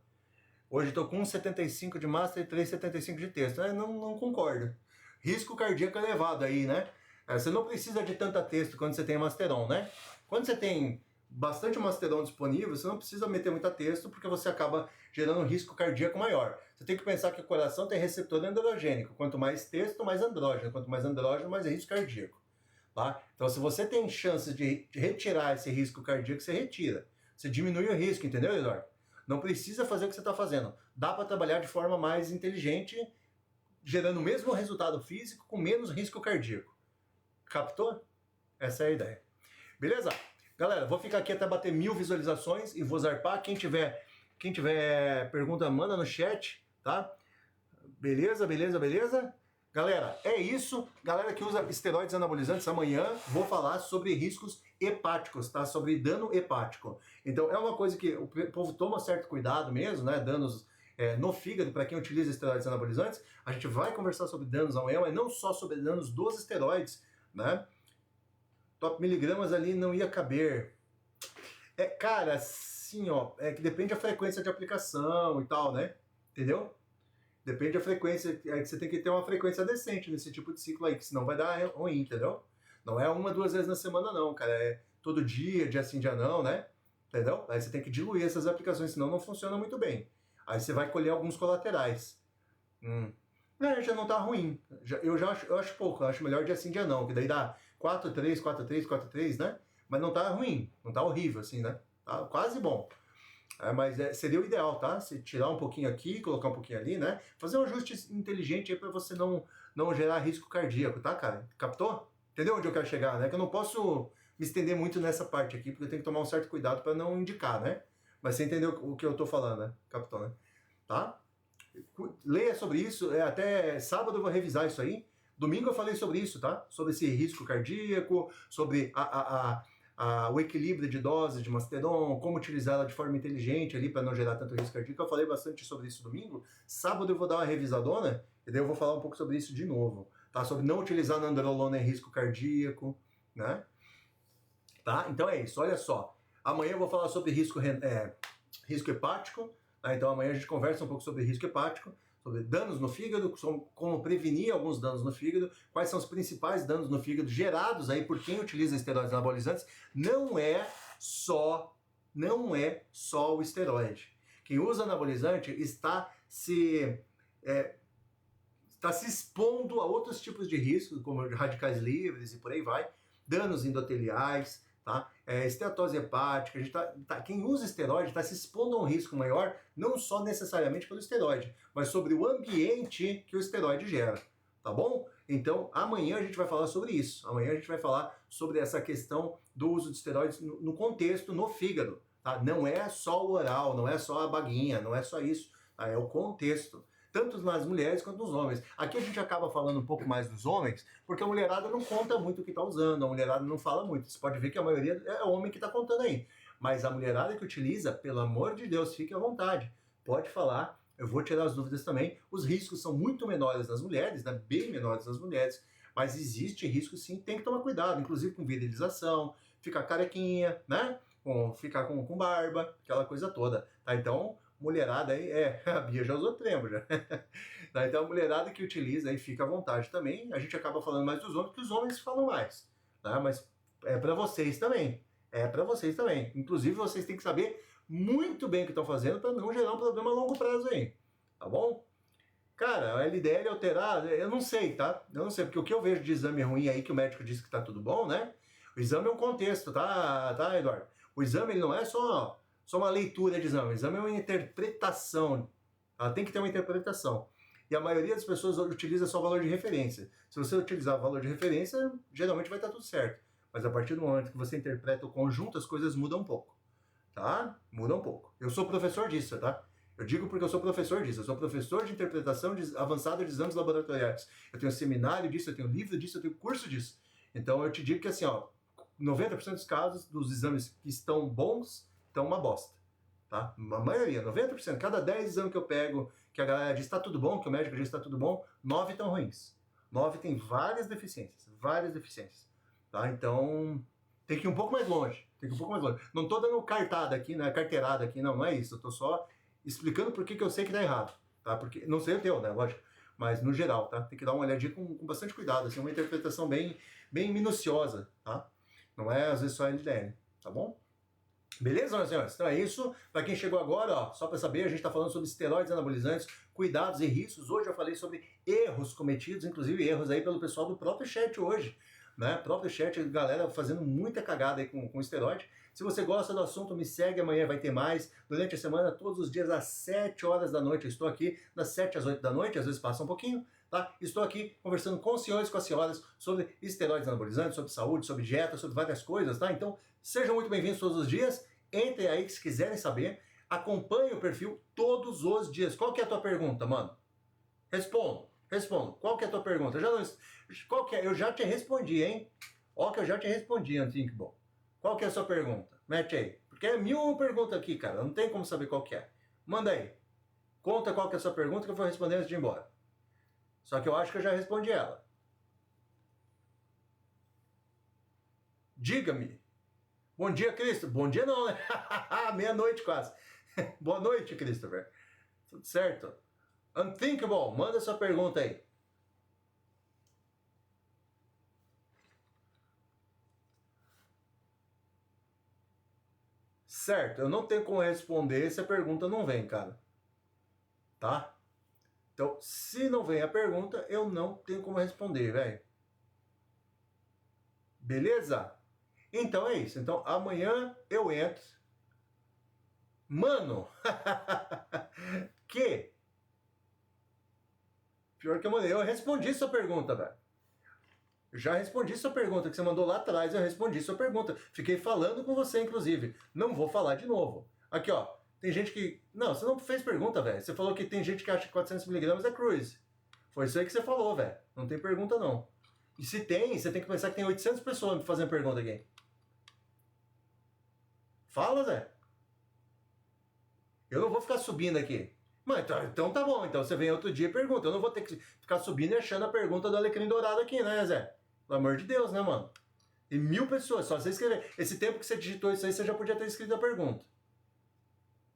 Hoje estou com 1,75 de Master e 3,75 de texto. Não concordo. Risco cardíaco elevado aí, né? Você não precisa de tanta texto quando você tem Masteron, né? Quando você tem bastante Masteron disponível, você não precisa meter muita texto porque você acaba gerando um risco cardíaco maior. Você tem que pensar que o coração tem receptor androgênico. Quanto mais texto, mais andrógeno. Quanto mais andrógeno, mais risco cardíaco. Tá? Então, se você tem chances de retirar esse risco cardíaco, você retira. Você diminui o risco, entendeu, Eduardo? Não precisa fazer o que você está fazendo. Dá para trabalhar de forma mais inteligente, gerando o mesmo resultado físico com menos risco cardíaco. Captou? Essa é a ideia. Beleza? Galera, vou ficar aqui até bater 1000 visualizações e vou zarpar. Quem tiver pergunta, manda no chat, tá? Beleza? Galera, é isso. Galera que usa esteroides anabolizantes, amanhã vou falar sobre riscos hepáticos, tá? Sobre dano hepático. Então é uma coisa que o povo toma certo cuidado mesmo, né? Danos no fígado para quem utiliza esteroides anabolizantes. A gente vai conversar sobre danos amanhã, mas não só sobre danos dos esteroides, né? Top miligramas ali não ia caber. Cara, assim, ó, que depende da frequência de aplicação e tal, né? Entendeu? Depende da frequência, você tem que ter uma frequência decente nesse tipo de ciclo aí, que senão vai dar ruim, entendeu? Não é uma, duas vezes na semana não, cara, é todo dia sim, dia não, né? Entendeu? Aí você tem que diluir essas aplicações, senão não funciona muito bem. Aí você vai colher alguns colaterais. Já não tá ruim. Eu acho pouco, eu acho melhor dia sim, dia não, que daí dá 4-3, 4-3, 4-3, né? Mas não tá ruim, não tá horrível assim, né? Tá quase bom. Mas seria o ideal, tá? Se tirar um pouquinho aqui, colocar um pouquinho ali, né? Fazer um ajuste inteligente aí pra você não gerar risco cardíaco, tá, cara? Captou? Entendeu onde eu quero chegar, né? Que eu não posso me estender muito nessa parte aqui, porque eu tenho que tomar um certo cuidado para não indicar, né? Mas você entendeu o que eu tô falando, né? Captou, né? Tá? Leia sobre isso, até sábado eu vou revisar isso aí. Domingo eu falei sobre isso, tá? Sobre esse risco cardíaco, sobre o equilíbrio de dose de Masteron, como utilizá-la de forma inteligente ali para não gerar tanto risco cardíaco. Eu falei bastante sobre isso domingo. Sábado eu vou dar uma revisadona e daí eu vou falar um pouco sobre isso de novo, tá? Sobre não utilizar nandrolona em risco cardíaco, né? Tá? Então é isso, olha só. Amanhã eu vou falar sobre risco hepático, tá? Então amanhã a gente conversa um pouco sobre risco hepático, sobre danos no fígado, como prevenir alguns danos no fígado, quais são os principais danos no fígado gerados aí por quem utiliza esteroides anabolizantes. Não é só o esteroide. Quem usa anabolizante está se expondo a outros tipos de riscos, como radicais livres e por aí vai, danos endoteliais, tá? Esteatose hepática, quem usa esteroide está se expondo a um risco maior, não só necessariamente pelo esteroide, mas sobre o ambiente que o esteroide gera, tá bom? Então, amanhã a gente vai falar sobre isso. Amanhã a gente vai falar sobre essa questão do uso de esteroides no contexto, no fígado, tá? Não é só o oral, não é só a baguinha, não é só isso, tá? É o contexto. Tanto nas mulheres quanto nos homens. Aqui a gente acaba falando um pouco mais dos homens, porque a mulherada não conta muito o que está usando, a mulherada não fala muito. Você pode ver que a maioria é homem que está contando aí. Mas a mulherada que utiliza, pelo amor de Deus, fique à vontade. Pode falar, eu vou tirar as dúvidas também. Os riscos são muito menores nas mulheres, né? Bem menores nas mulheres, mas existe risco sim, tem que tomar cuidado, inclusive com virilização, ficar carequinha, né? Ficar com barba, aquela coisa toda. Tá? Então, mulherada aí, a Bia já usou trembo já. Então a mulherada que utiliza aí fica à vontade também. A gente acaba falando mais dos homens, porque os homens falam mais, tá? Mas é para vocês também. É para vocês também. Inclusive vocês têm que saber muito bem o que estão fazendo para não gerar um problema a longo prazo aí, tá bom? Cara, a LDL alterar, eu não sei, tá? Eu não sei, porque o que eu vejo de exame ruim aí que o médico diz que tá tudo bom, né? O exame é um contexto, tá, Eduardo? O exame ele não é só uma leitura de exame. O exame é uma interpretação. Ela tem que ter uma interpretação. E a maioria das pessoas utiliza só o valor de referência. Se você utilizar o valor de referência, geralmente vai estar tudo certo. Mas a partir do momento que você interpreta o conjunto, as coisas mudam um pouco. Tá? Muda um pouco. Eu sou professor disso, tá? Eu digo porque eu sou professor disso. Eu sou professor de interpretação avançada de exames laboratoriais. Eu tenho seminário disso, eu tenho livro disso, eu tenho curso disso. Então eu te digo que assim, ó, 90% dos casos dos exames que estão bons estão uma bosta. Tá? A maioria, 90%. Cada 10 exames que eu pego, que a galera diz está tudo bom, que o médico diz está tudo bom, 9 estão ruins. 9 tem várias deficiências. Várias deficiências. Tá? Então, tem que ir um pouco mais longe. Não tô dando cartada aqui, né? Carteirada aqui, não é isso. Eu tô só explicando por que eu sei que tá errado. Tá? Porque, não sei o teu, né? Lógico. Mas no geral, tá? Tem que dar uma olhadinha com bastante cuidado. Assim, uma interpretação bem minuciosa, tá? Não é às vezes só LDL, tá bom? Beleza, meus senhores? Então é isso. Para quem chegou agora, ó, só para saber, a gente está falando sobre esteroides anabolizantes, cuidados e riscos. Hoje eu falei sobre erros cometidos, inclusive erros aí pelo pessoal do próprio chat hoje. Né? Próprio chat, galera fazendo muita cagada aí com esteroide. Se você gosta do assunto, me segue, amanhã vai ter mais. Durante a semana, todos os dias às 7 horas da noite, eu estou aqui das 7 às 8 da noite, às vezes passa um pouquinho, tá? Estou aqui conversando com os senhores e com as senhoras sobre esteroides anabolizantes, sobre saúde, sobre dieta, sobre várias coisas, tá? Então, sejam muito bem-vindos todos os dias. Entrem aí se quiserem saber. Acompanhe o perfil todos os dias. Qual que é a tua pergunta, mano? Respondo. Respondo. Qual que é a tua pergunta? Qual que é? Eu já te respondi, hein? Ó que eu já te respondi, Unthinkable. Qual que é a sua pergunta? Mete aí. Porque é 1000 perguntas aqui, cara. Não tem como saber qual que é. Manda aí. Conta qual que é a sua pergunta que eu vou responder antes de ir embora. Só que eu acho que eu já respondi ela. Diga-me. Bom dia, Christopher. Bom dia não, né? Meia-noite quase. Boa noite, Christopher. Tudo certo? Unthinkable, manda sua pergunta aí. Certo, eu não tenho como responder se a pergunta não vem, cara. Tá? Então, se não vem a pergunta, eu não tenho como responder, velho. Beleza? Então é isso. Então, amanhã eu entro. Mano! Que? Pior que eu mandei. Eu respondi sua pergunta, velho. Já respondi sua pergunta que você mandou lá atrás, eu respondi sua pergunta. Fiquei falando com você, inclusive. Não vou falar de novo. Aqui, ó. Tem gente que... Não, você não fez pergunta, velho. Você falou que tem gente que acha que 400mg é cruise. Foi isso aí que você falou, velho. Não tem pergunta, não. E se tem, você tem que pensar que tem 800 pessoas fazendo pergunta aqui. Fala, Zé. Eu não vou ficar subindo aqui. Mas então tá bom. Então você vem outro dia e pergunta. Eu não vou ter que ficar subindo e achando a pergunta do Alecrim Dourado aqui, né, Zé? Pelo amor de Deus, né, mano? E 1000 pessoas, só você escrever. Esse tempo que você digitou isso aí, você já podia ter escrito a pergunta.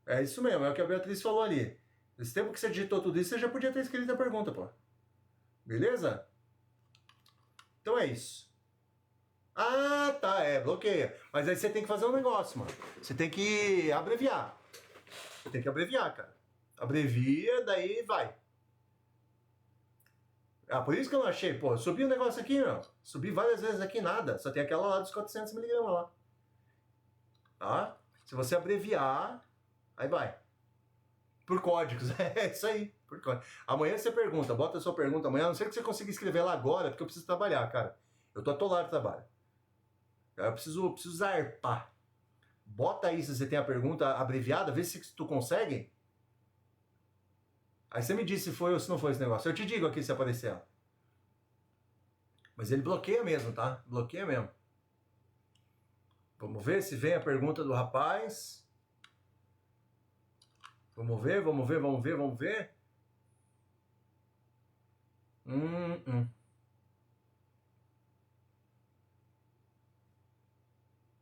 É isso mesmo, é o que a Beatriz falou ali. Esse tempo que você digitou tudo isso, você já podia ter escrito a pergunta, pô. Beleza? Então é isso. Ah, tá, bloqueia. Mas aí você tem que fazer um negócio, mano. Você tem que abreviar. Você tem que abreviar, cara. Abrevia, daí vai. Ah, por isso que eu não achei, pô. Subi um negócio aqui, meu. Subi várias vezes aqui, nada. Só tem aquela lá dos 400mg lá. Tá? Se você abreviar, aí vai. Por códigos. É isso aí. Por código. Amanhã você pergunta, bota a sua pergunta amanhã. A não sei que você consiga escrever lá agora, porque eu preciso trabalhar, cara. Eu tô atolado de trabalho. Eu preciso zarpar. Bota aí se você tem a pergunta abreviada, vê se tu consegue. Aí você me diz se foi ou se não foi esse negócio. Eu te digo aqui se aparecer ela. Mas ele bloqueia mesmo, tá? Bloqueia mesmo. Vamos ver se vem a pergunta do rapaz. Vamos ver, vamos ver, vamos ver, vamos ver.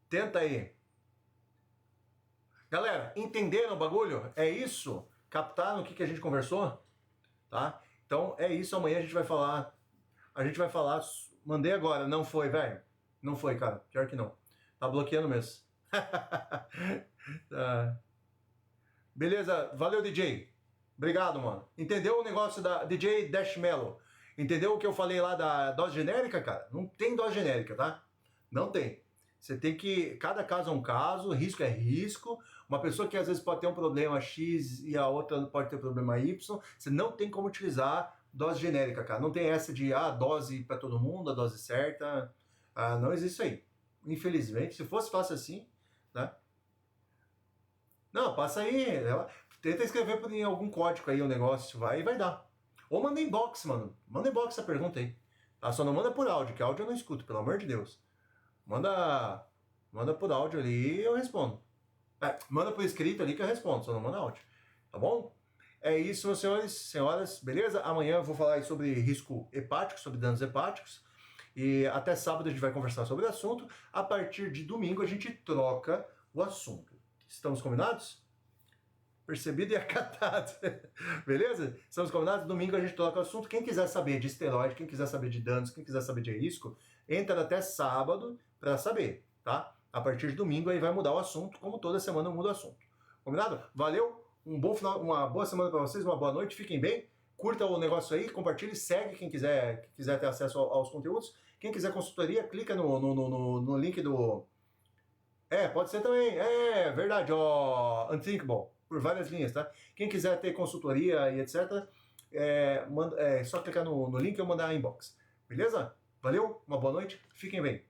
Tenta aí. Galera, entenderam o bagulho? É isso? Captaram o que a gente conversou? Tá? Então é isso, amanhã a gente vai falar. Mandei agora, não foi, velho. Não foi, cara. Pior que não. Tá bloqueando mesmo. Tá. Beleza, valeu, DJ. Obrigado, mano. Entendeu o negócio da DJ Dashmello? Entendeu o que eu falei lá da dose genérica, cara? Não tem dose genérica, tá? Não tem. Você tem que... Cada caso é um caso, risco é risco. Uma pessoa que às vezes pode ter um problema X e a outra pode ter problema Y, você não tem como utilizar dose genérica, cara. Não tem essa de, dose para todo mundo, a dose certa. Não existe isso aí. Infelizmente, se fosse fácil assim, né? Não, passa aí. Tenta escrever em algum código aí o negócio, vai e vai dar. Ou manda inbox, mano. Manda inbox essa pergunta aí. Tá? Só não manda por áudio, que áudio eu não escuto, pelo amor de Deus. Manda por áudio ali e eu respondo. Manda por escrito ali que eu respondo, só não manda áudio. Tá bom? É isso, meus senhores, senhoras, beleza? Amanhã eu vou falar sobre risco hepático, sobre danos hepáticos. E até sábado a gente vai conversar sobre o assunto. A partir de domingo a gente troca o assunto. Estamos combinados? Percebido e acatado. Beleza? Estamos combinados? Domingo a gente troca o assunto. Quem quiser saber de esteroide, quem quiser saber de danos, quem quiser saber de risco, entra até sábado para saber, tá? A partir de domingo aí vai mudar o assunto, como toda semana muda o assunto. Combinado? Valeu? Um bom final, uma boa semana para vocês, uma boa noite, fiquem bem. Curta o negócio aí, compartilhe, segue quem quiser ter acesso aos conteúdos. Quem quiser consultoria, clica no link do... pode ser também. Verdade, Unthinkable, por várias linhas, tá? Quem quiser ter consultoria e etc., só clicar no link ou mandar inbox. Beleza? Valeu, uma boa noite, fiquem bem.